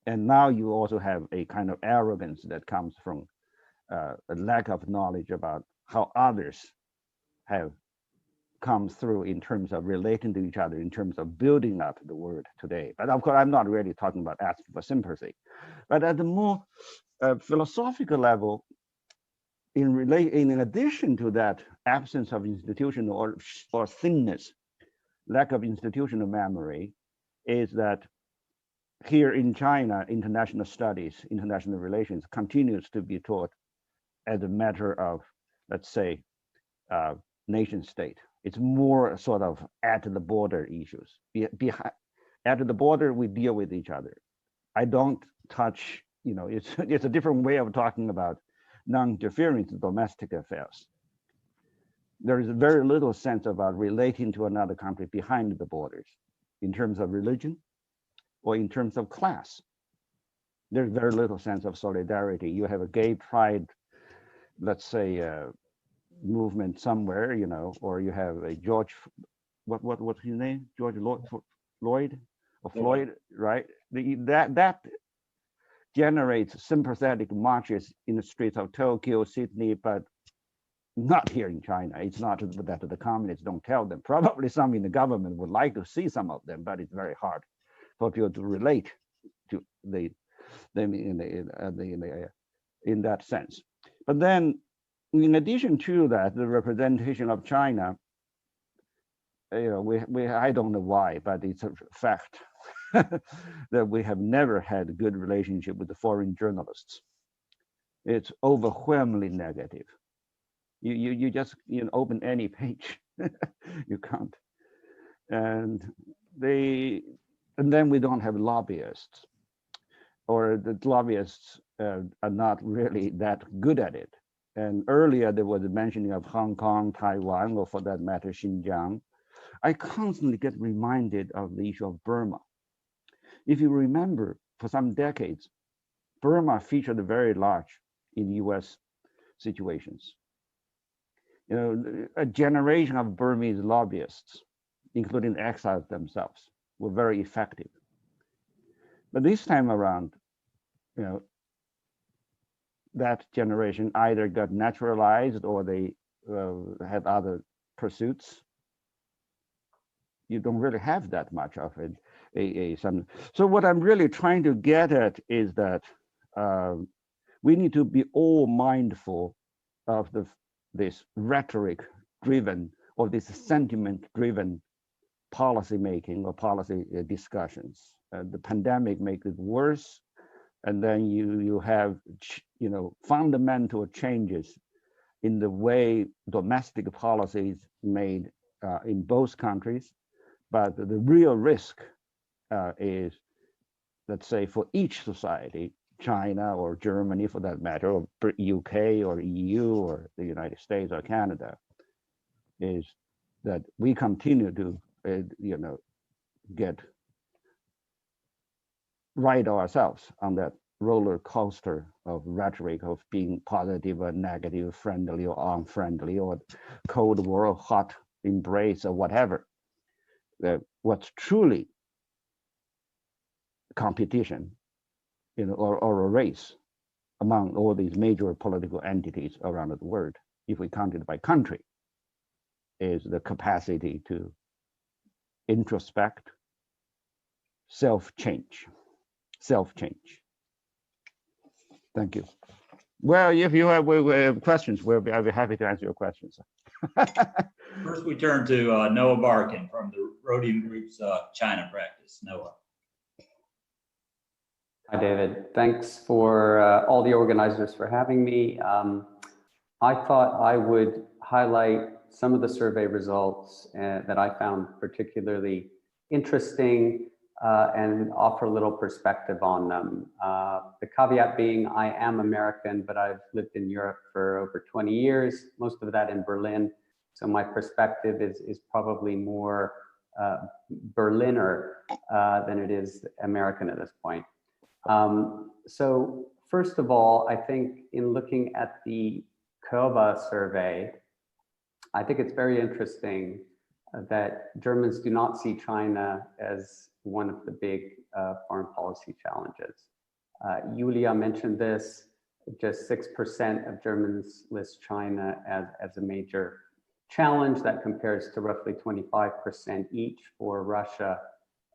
Speaker 7: And now you also have a kind of arrogance that comes from a lack of knowledge about how others have come through in terms of relating to each other, in terms of building up the world today. But of course, I'm not really talking about asking for sympathy. But at the more philosophical level, in addition to that absence of institutional or thinness, lack of institutional memory, is that here in China, international studies, international relations continues to be taught as a matter of, let's say, nation state. It's more sort of at the border issues. At the border, we deal with each other. I don't touch, you know, it's a different way of talking about non-interference in domestic affairs. There is very little sense about relating to another country behind the borders in terms of religion or in terms of class. There's very little sense of solidarity. You have a gay pride, let's say, movement somewhere, you know, or you have a George, what's his name? George Floyd, right? That generates sympathetic marches in the streets of Tokyo, Sydney, but not here in China. It's not that the communists don't tell them. Probably some in the government would like to see some of them, but it's very hard for people to relate to them in that sense. But then, in addition to that, the representation of China, you know, I don't know why, but it's a fact that we have never had a good relationship with the foreign journalists. It's overwhelmingly negative. You just, you know, open any page, you can't. And then we don't have lobbyists, or the lobbyists are not really that good at it. And earlier there was a mentioning of Hong Kong, Taiwan, or for that matter, Xinjiang. I constantly get reminded of the issue of Burma. If you remember, for some decades, Burma featured very large in US situations. You know, a generation of Burmese lobbyists, including the exiles themselves, were very effective. But this time around, you know, that generation either got naturalized or they had other pursuits. You don't really have that much of it. So what I'm really trying to get at is that we need to be all mindful of this rhetoric-driven or this sentiment-driven policy making or policy discussions. The pandemic makes it worse, and then you have, you know, fundamental changes in the way domestic policies made in both countries. But the real risk is, let's say, for each society, China or Germany for that matter, or UK or EU or the United States or Canada, is that we continue to, you know, ride ourselves on that roller coaster of rhetoric of being positive or negative, friendly or unfriendly, or cold war or hot embrace or whatever. What's truly competition, you know, or a race among all these major political entities around the world, if we count it by country, is the capacity to introspect, self-change. Thank you. Well, if you have questions, I'll be happy to answer your questions.
Speaker 1: First, we turn to Noah Barkin from the Rhodium Group's China practice. Noah.
Speaker 8: Hi, David. Thanks for all the organizers for having me. I thought I would highlight some of the survey results that I found particularly interesting. and offer a little perspective on them. The caveat being, I am American, but I've lived in Europe for over 20 years, most of that in Berlin. So my perspective is probably more Berliner than it is American at this point. So first of all, I think in looking at the Körber survey, I think it's very interesting that Germans do not see China as one of the big foreign policy challenges. Julia mentioned this, just 6% of Germans list China as a major challenge. That compares to roughly 25% each for Russia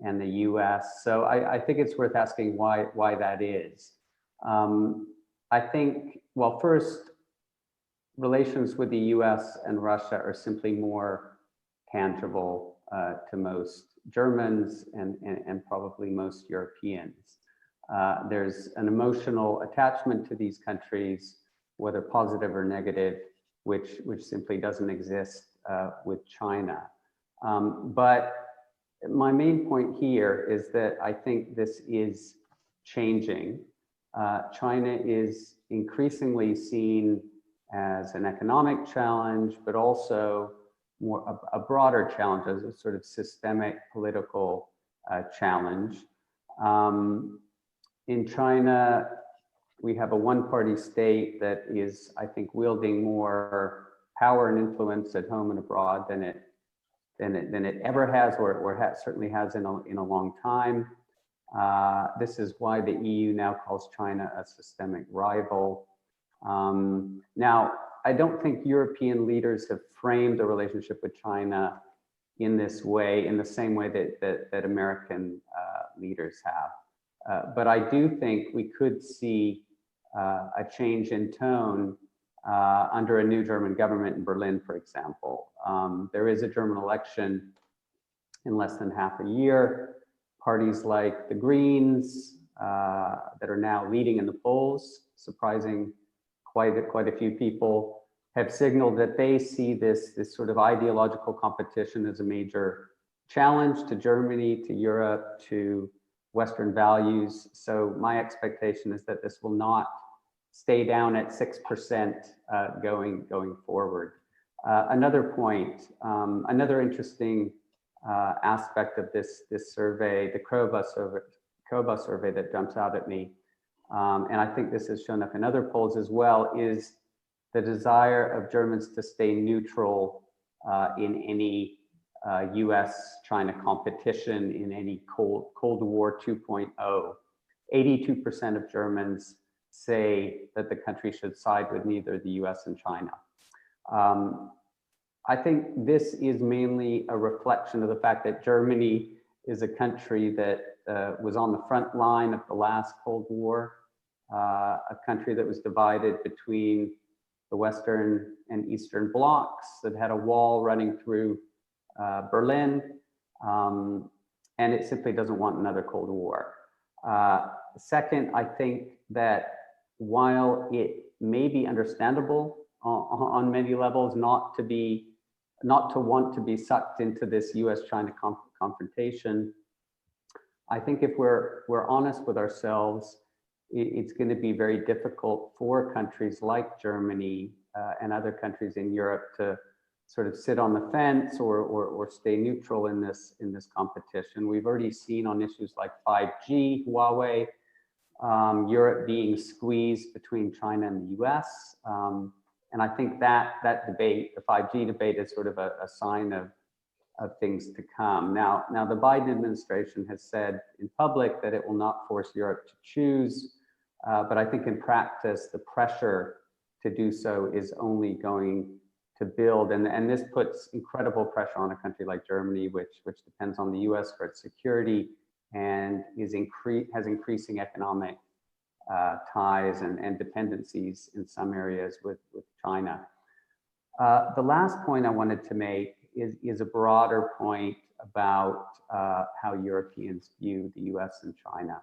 Speaker 8: and the US. So I think it's worth asking why that is. I think, well, first, relations with the US and Russia are simply more tangible to most Germans and probably most Europeans. There's an emotional attachment to these countries, whether positive or negative, which simply doesn't exist with China. But my main point here is that I think this is changing. China is increasingly seen as an economic challenge, but also more a broader challenge, as a sort of systemic political challenge. In China, we have a one-party state that is, I think, wielding more power and influence at home and abroad than it ever has, or certainly has in a long time. This is why the EU now calls China a systemic rival. Now, I don't think European leaders have framed the relationship with China in this way, in the same way that American leaders have. But I do think we could see a change in tone under a new German government in Berlin, for example. There is a German election in less than half a year. Parties like the Greens that are now leading in the polls, surprising quite a few people, have signaled that they see this sort of ideological competition as a major challenge to Germany, to Europe, to Western values. So my expectation is that this will not stay down at 6% going forward. Another point, another interesting aspect of this survey, the Körber survey that jumps out at me, and I think this has shown up in other polls as well, is the desire of Germans to stay neutral in any US-China competition, in any Cold War 2.0. 82% of Germans say that the country should side with neither the US and China. I think this is mainly a reflection of the fact that Germany is a country that was on the front line of the last Cold War, a country that was divided between the Western and Eastern blocs, that had a wall running through Berlin, and it simply doesn't want another Cold War. Second, I think that while it may be understandable on many levels not to want to be sucked into this US-China confrontation, I think if we're honest with ourselves, it's going to be very difficult for countries like Germany and other countries in Europe to sort of sit on the fence or stay neutral in this competition. We've already seen on issues like 5G, Huawei, Europe being squeezed between China and the US. And I think that debate, the 5G debate, is sort of a sign of things to come. Now the Biden administration has said in public that it will not force Europe to choose, but I think in practice, the pressure to do so is only going to build. And this puts incredible pressure on a country like Germany, which depends on the US for its security and has increasing economic ties and dependencies in some areas with China. The last point I wanted to make is a broader point about how Europeans view the US and China.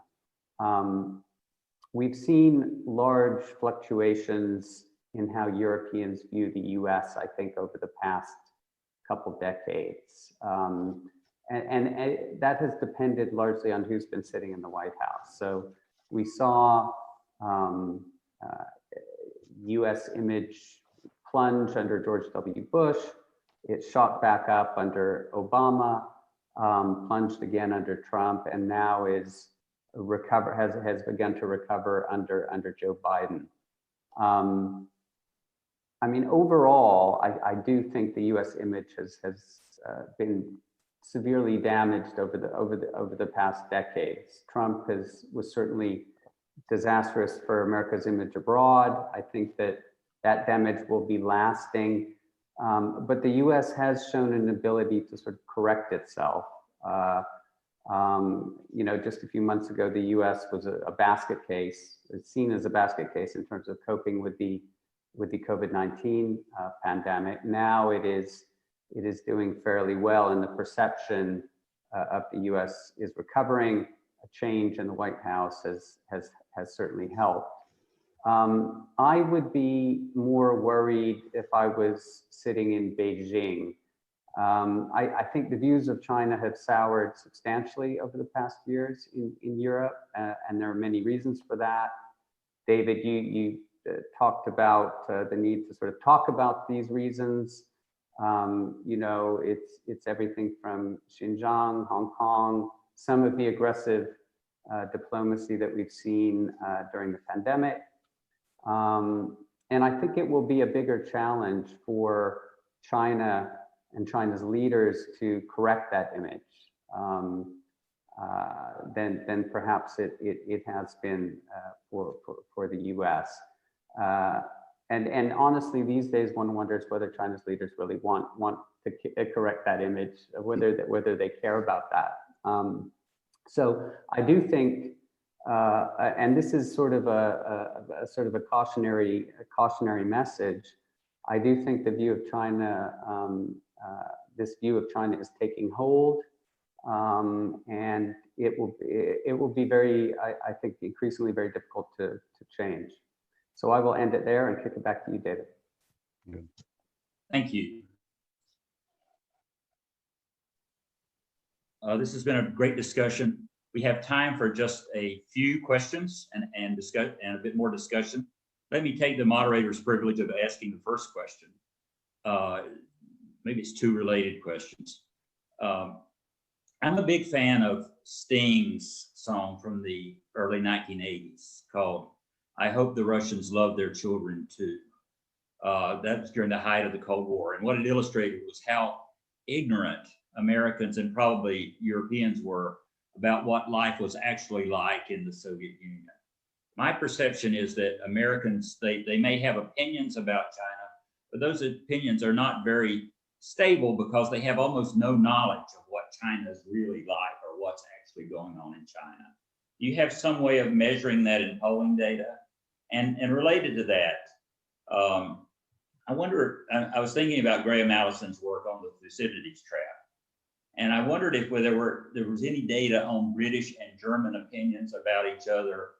Speaker 8: We've seen large fluctuations in how Europeans view the US, I think, over the past couple decades. And that has depended largely on who's been sitting in the White House. So we saw US image plunge under George W. Bush. It shot back up under Obama, plunged again under Trump, and now has begun to recover under Joe Biden. I mean, overall, I do think the U.S. image has been severely damaged over the past decades. Trump was certainly disastrous for America's image abroad. I think that damage will be lasting, but the U.S. has shown an ability to sort of correct itself. You know, just a few months ago, the U.S. was a basket case. It's seen as a basket case in terms of coping with the COVID-19 pandemic. Now it is doing fairly well, and the perception of the U.S. is recovering. A change in the White House has certainly helped. I would be more worried if I was sitting in Beijing. I think the views of China have soured substantially over the past years in Europe, and there are many reasons for that. David, you talked about the need to sort of talk about these reasons. You know, it's everything from Xinjiang, Hong Kong, some of the aggressive diplomacy that we've seen during the pandemic. And I think it will be a bigger challenge for China and China's leaders to correct that image than perhaps it has been for the US. And honestly, these days one wonders whether China's leaders really want to correct that image, whether they care about that. So I do think, and this is sort of a cautionary message. I do think the view of China, this view of China is taking hold, and it will be very, I think, increasingly very difficult to change. So I will end it there and kick it back to you, David.
Speaker 1: Thank you. This has been a great discussion. We have time for just a few questions and a bit more discussion. Let me take the moderator's privilege of asking the first question. Maybe it's two related questions. I'm a big fan of Sting's song from the early 1980s called "I Hope the Russians Love Their Children Too." That was during the height of the Cold War. And what it illustrated was how ignorant Americans and probably Europeans were about what life was actually like in the Soviet Union. My perception is that Americans, they may have opinions about China, but those opinions are not very stable because they have almost no knowledge of what China is really like or what's actually going on in China. Do you have some way of measuring that in polling data? And related to that, I wonder, I was thinking about Graham Allison's work on the Thucydides trap. And I wondered if there was any data on British and German opinions about each other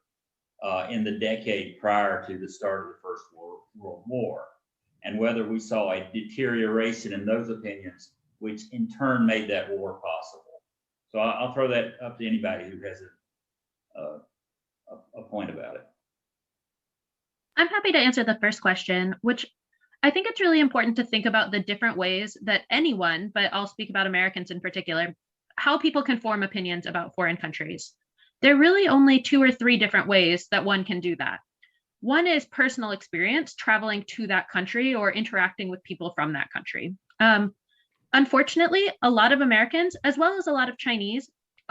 Speaker 1: in the decade prior to the start of the First World War, and whether we saw a deterioration in those opinions, which in turn made that war possible. So I'll throw that up to anybody who has a point about it.
Speaker 6: I'm happy to answer the first question, which I think it's really important to think about the different ways that anyone, but I'll speak about Americans in particular, how people can form opinions about foreign countries. There are really only 2 or 3 different ways that one can do that. One is personal experience, traveling to that country or interacting with people from that country. Unfortunately, a lot of Americans, as well as a lot of Chinese,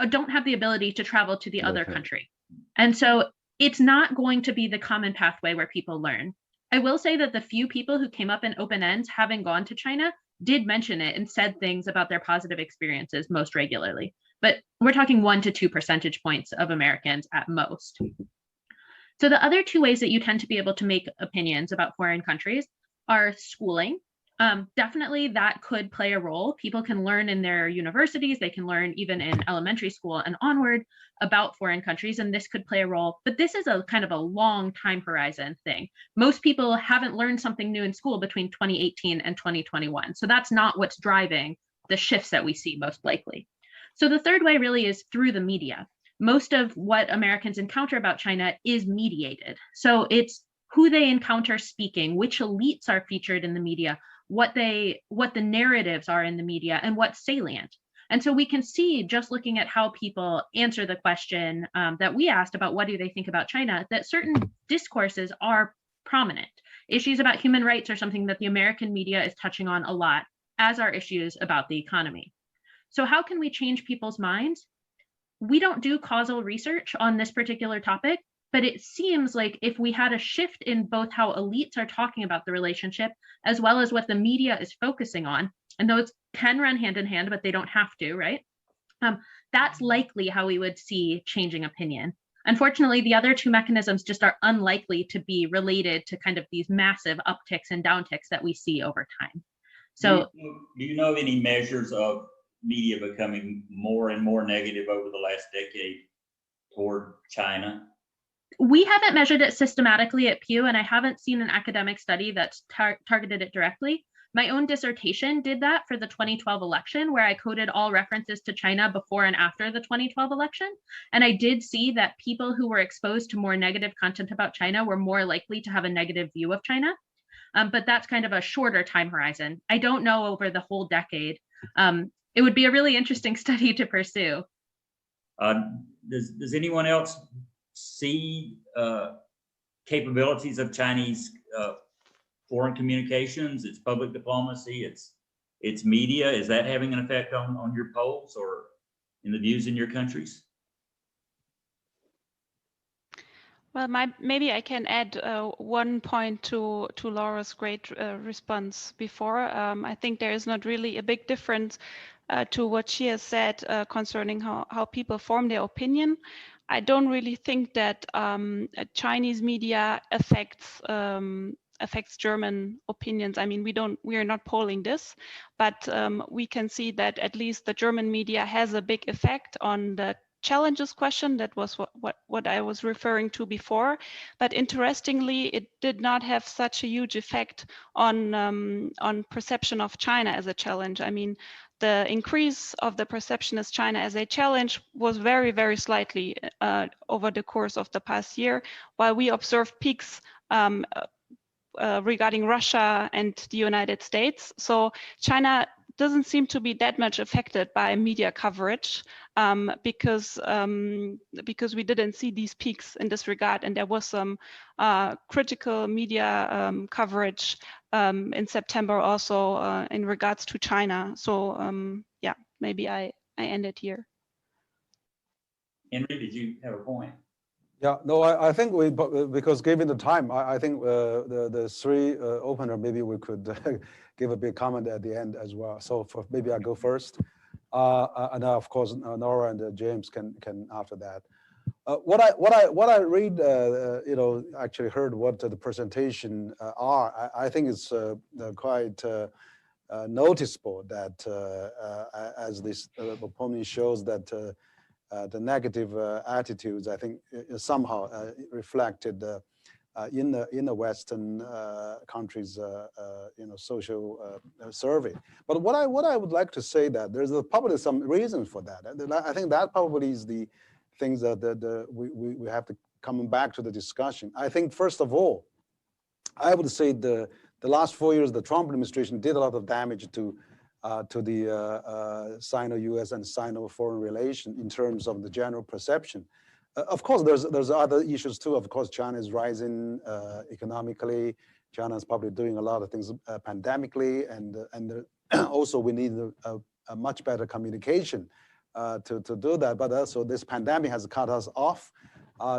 Speaker 6: don't have the ability to travel to the other country. And so it's not going to be the common pathway where people learn. I will say that the few people who came up in open ends having gone to China did mention it and said things about their positive experiences most regularly. But we're talking 1 to 2 percentage points of Americans at most. So the other 2 ways that you tend to be able to make opinions about foreign countries are schooling. Definitely that could play a role. People can learn in their universities, they can learn even in elementary school and onward about foreign countries, and this could play a role, but this is a kind of a long time horizon thing. Most people haven't learned something new in school between 2018 and 2021. So that's not what's driving the shifts that we see most likely. So the third way really is through the media. Most of what Americans encounter about China is mediated. So it's who they encounter speaking, which elites are featured in the media, what the narratives are in the media, and what's salient. And so we can see, just looking at how people answer the question that we asked about what do they think about China, that certain discourses are prominent. Issues about human rights are something that the American media is touching on a lot, as are issues about the economy. So how can we change people's minds? We don't do causal research on this particular topic, but it seems like if we had a shift in both how elites are talking about the relationship, as well as what the media is focusing on, and those can run hand in hand, but they don't have to, right? That's likely how we would see changing opinion. Unfortunately, the other two mechanisms just are unlikely to be related to kind of these massive upticks and downticks that we see over time. So
Speaker 1: do you know of any measures of media becoming more and more negative over the last decade toward China?
Speaker 6: We haven't measured it systematically at Pew, and I haven't seen an academic study that's targeted it directly. My own dissertation did that for the 2012 election, where I coded all references to China before and after the 2012 election. And I did see that people who were exposed to more negative content about China were more likely to have a negative view of China. But that's kind of a shorter time horizon. I don't know over the whole decade. It would be a really interesting study to pursue.
Speaker 1: Does anyone else see capabilities of Chinese foreign communications, its public diplomacy, its media? Is that having an effect on your polls or in the views in your countries?
Speaker 5: Well, maybe I can add one point to Laura's great response before. I think there is not really a big difference to what she has said concerning how people form their opinion. I don't really think that Chinese media affects German opinions. I mean, we are not polling this, but we can see that at least the German media has a big effect on the challenges question. That was what I was referring to before. But interestingly, it did not have such a huge effect on perception of China as a challenge. I mean, the increase of the perception as China as a challenge was very, very slightly over the course of the past year, while we observed peaks regarding Russia and the United States. So China doesn't seem to be that much affected by media coverage because we didn't see these peaks in this regard, and there was some critical media coverage in September also in regards to China. So yeah, maybe I end it here.
Speaker 1: Henry, did you have a point?
Speaker 2: Yeah, no, I think because given the time, I think the three opener, maybe we could give a big comment at the end as well. So maybe I go first, and of course Nora and James can after that. What I read, actually heard what the presentation are. I think it's quite noticeable that as this opponent shows that. The negative attitudes, I think, somehow reflected in the Western countries, social survey. But what I would like to say that there's probably some reasons for that. I think that probably is the things that we have to come back to the discussion. I think first of all, I would say the last 4 years, the Trump administration did a lot of damage to the Sino-US and Sino-foreign relation in terms of the general perception. Of course, there's other issues too. Of course, China is rising economically. China is probably doing a lot of things pandemically, and also we need a much better communication to do that. But also this pandemic has cut us off.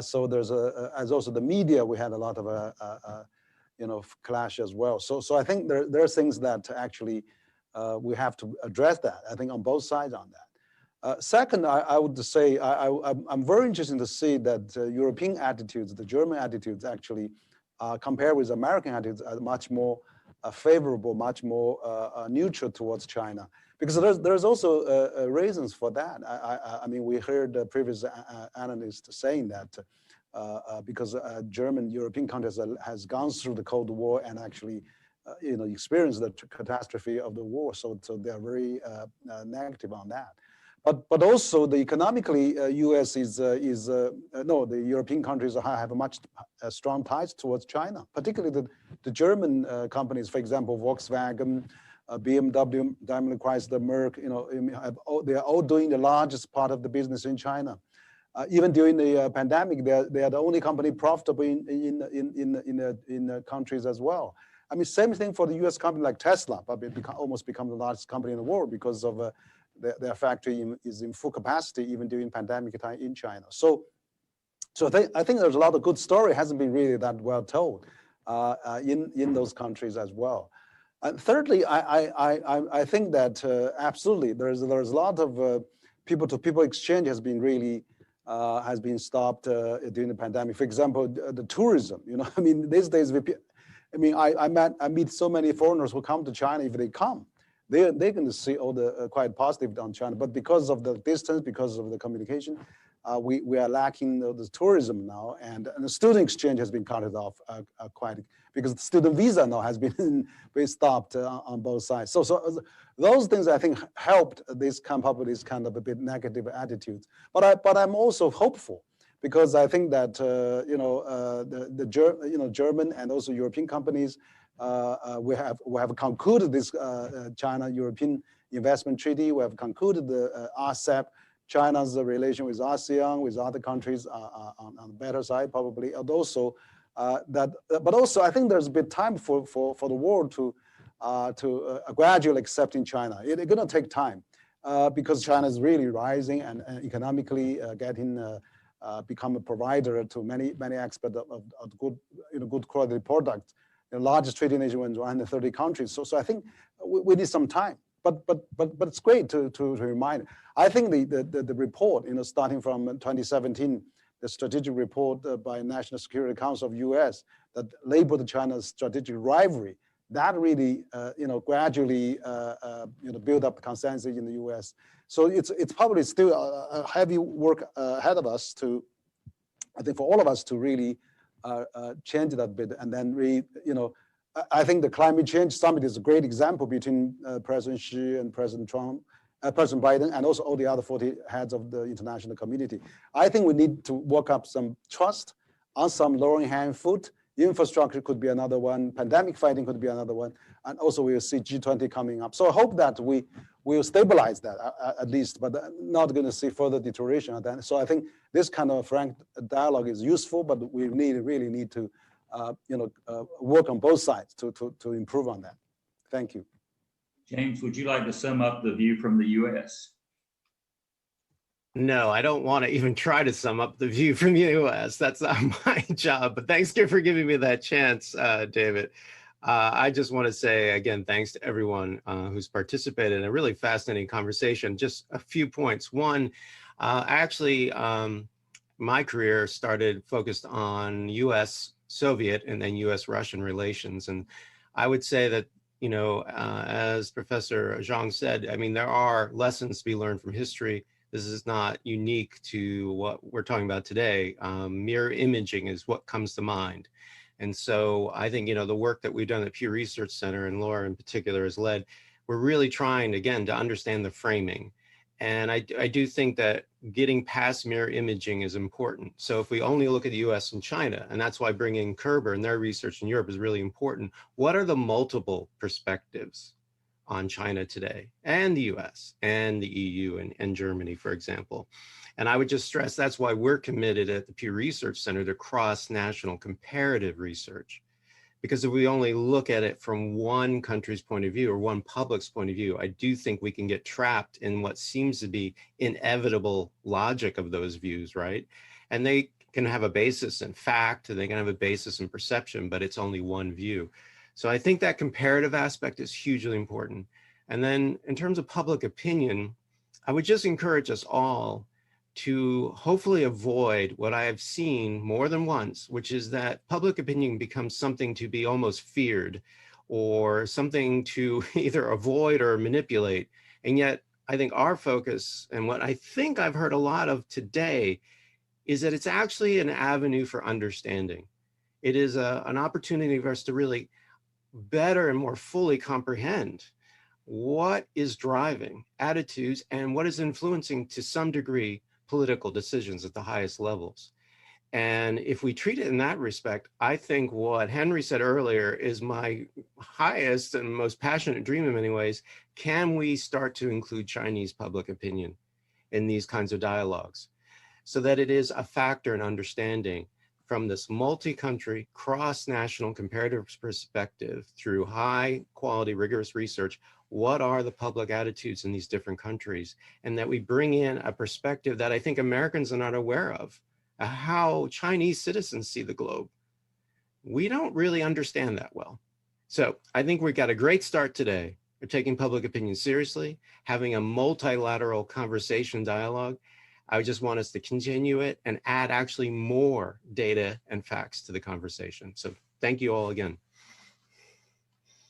Speaker 2: So there's as also the media, we had a lot of clash as well. So I think there are things that actually. We have to address that, I think, on both sides on that. Second, I would say I'm very interested to see that European attitudes, the German attitudes actually, compared with American attitudes, are much more favorable, much more neutral towards China. Because there's also reasons for that. I mean, we heard previous analysts saying that because European countries has gone through the Cold War and actually experienced the catastrophe of the war, so they are very negative on that. but also the economically, U.S. no, the European countries have a much strong ties towards China, particularly the German companies, for example, Volkswagen, BMW, Daimler Chrysler, Merck. You know, they are all doing the largest part of the business in China. Even during the pandemic, they are the only company profitable in countries as well. I mean, same thing for the U.S. company like Tesla, but almost become the largest company in the world because of their factory is in full capacity even during pandemic time in China. So I think there's a lot of good story hasn't been really that well told in those countries as well. And thirdly, I think that absolutely there's a lot of people-to-people exchange has been really has been stopped during the pandemic. For example, the tourism. You know, I mean, these days, I meet so many foreigners who come to China. If they come, they're going to see all the quite positive on China. But because of the distance, because of the communication, we are lacking the tourism now, and the student exchange has been cut off quite, because the student visa now has been stopped on both sides. So those things I think helped this kind of a bit negative attitudes. But I'm also hopeful, because I think that German and also European companies we have concluded this China-European Investment Treaty. We have concluded the RCEP. China's relation with ASEAN, with other countries on the better side, probably. And also but also I think there's a bit time for the world to gradually accepting China. It's going to take time because China is really rising and economically become a provider to many aspects of good quality products. The largest trading nation in 130 countries. So I think we need some time. But it's great to remind. I think the report, starting from 2017, the strategic report by National Security Council of U.S. that labeled China's strategic rivalry, that really gradually build up consensus in the U.S. So it's probably still a heavy work ahead of us I think for all of us to really change that bit, and then I think the climate change summit is a great example between President Xi and President Trump, President Biden, and also all the other 40 heads of the international community. I think we need to work up some trust on some low-hanging fruit. Infrastructure could be another one. Pandemic fighting could be another one. And also we'll see G20 coming up. So I hope that we will stabilize that at least, but not going to see further deterioration of that. So I think this kind of frank dialogue is useful, but we really need to work on both sides to improve on that. Thank you.
Speaker 1: James, would you like to sum up the view from the U.S.?
Speaker 4: No, I don't want to even try to sum up the view from the U.S. That's not my job, but thanks for giving me that chance, David. I just want to say, again, thanks to everyone who's participated in a really fascinating conversation. Just a few points. One, actually, my career started focused on U.S.-Soviet and then U.S.-Russian relations. And I would say that, as Professor Zhang said, I mean, there are lessons to be learned from history. This is not unique to what we're talking about today. Mirror imaging is what comes to mind. And so I think, the work that we've done at Pew Research Center, and Laura in particular has led, we're really trying, again, to understand the framing. And I do think that getting past mirror imaging is important. So if we only look at the US and China, and that's why bringing Körber and their research in Europe is really important, what are the multiple perspectives on China today, and the US and the EU and Germany, for example? And I would just stress that's why we're committed at the Pew Research Center to cross-national comparative research. Because if we only look at it from one country's point of view or one public's point of view, I do think we can get trapped in what seems to be inevitable logic of those views, right? And they can have a basis in fact, and they can have a basis in perception, but it's only one view. So I think that comparative aspect is hugely important. And then in terms of public opinion, I would just encourage us all to hopefully avoid what I have seen more than once, which is that public opinion becomes something to be almost feared or something to either avoid or manipulate. And yet I think our focus, and what I think I've heard a lot of today, is that it's actually an avenue for understanding. It is an opportunity for us to really better and more fully comprehend what is driving attitudes and what is influencing to some degree political decisions at the highest levels. And if we treat it in that respect, I think what Henry said earlier is my highest and most passionate dream in many ways. Can we start to include Chinese public opinion in these kinds of dialogues so that it is a factor in understanding from this multi-country, cross-national comparative perspective through high quality, rigorous research, what are the public attitudes in these different countries? And that we bring in a perspective that I think Americans are not aware of, how Chinese citizens see the globe. We don't really understand that well. So I think we got a great start today. We're taking public opinion seriously, having a multilateral conversation dialogue. I just want us to continue it and add actually more data and facts to the conversation. So thank you all again.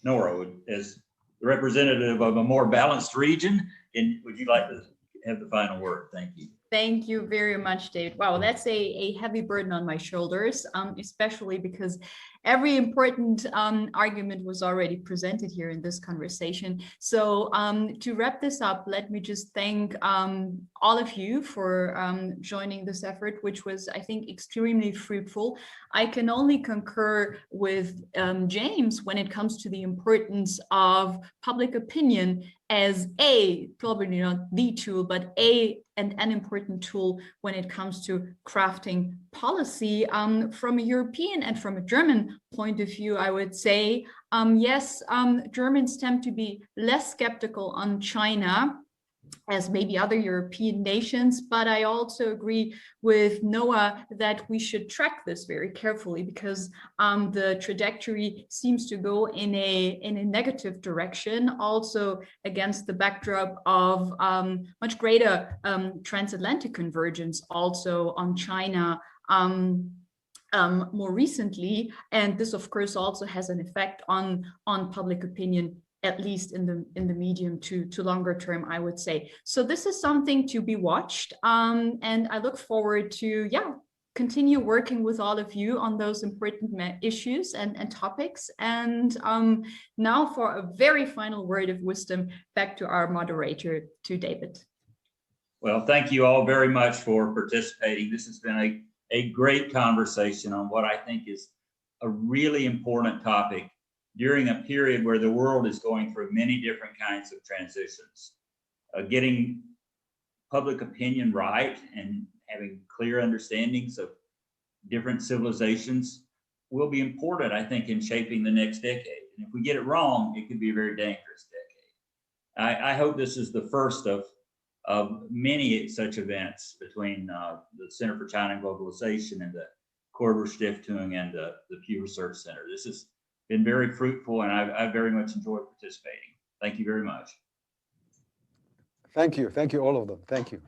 Speaker 1: Nora, as the representative of a more balanced region, would you like to have the final word? Thank you.
Speaker 3: Thank you very much, David. Wow, that's a heavy burden on my shoulders, especially because every important argument was already presented here in this conversation. So to wrap this up, let me just thank all of you for joining this effort, which was, I think, extremely fruitful. I can only concur with James when it comes to the importance of public opinion as probably not the tool, but an important tool when it comes to crafting policy. From a European and from a German point of view, I would say, yes, Germans tend to be less skeptical on China as maybe other European nations, but I also agree with Noah that we should track this very carefully because the trajectory seems to go in a negative direction, also against the backdrop of much greater transatlantic convergence also on China more recently. And this, of course, also has an effect on public opinion, at least in the medium to longer term, I would say. So this is something to be watched. And I look forward to, continue working with all of you on those important issues and topics. And now for a very final word of wisdom, back to our moderator, to David.
Speaker 1: Well, thank you all very much for participating. This has been a great conversation on what I think is a really important topic during a period where the world is going through many different kinds of transitions. Getting public opinion right and having clear understandings of different civilizations will be important, I think, in shaping the next decade. And if we get it wrong, it could be a very dangerous decade. I hope this is the first of many such events between the Center for China and Globalization and the Körber-Stiftung and the Pew Research Center. This has been very fruitful, and I very much enjoyed participating. Thank you very much.
Speaker 2: Thank you, all of them. Thank you.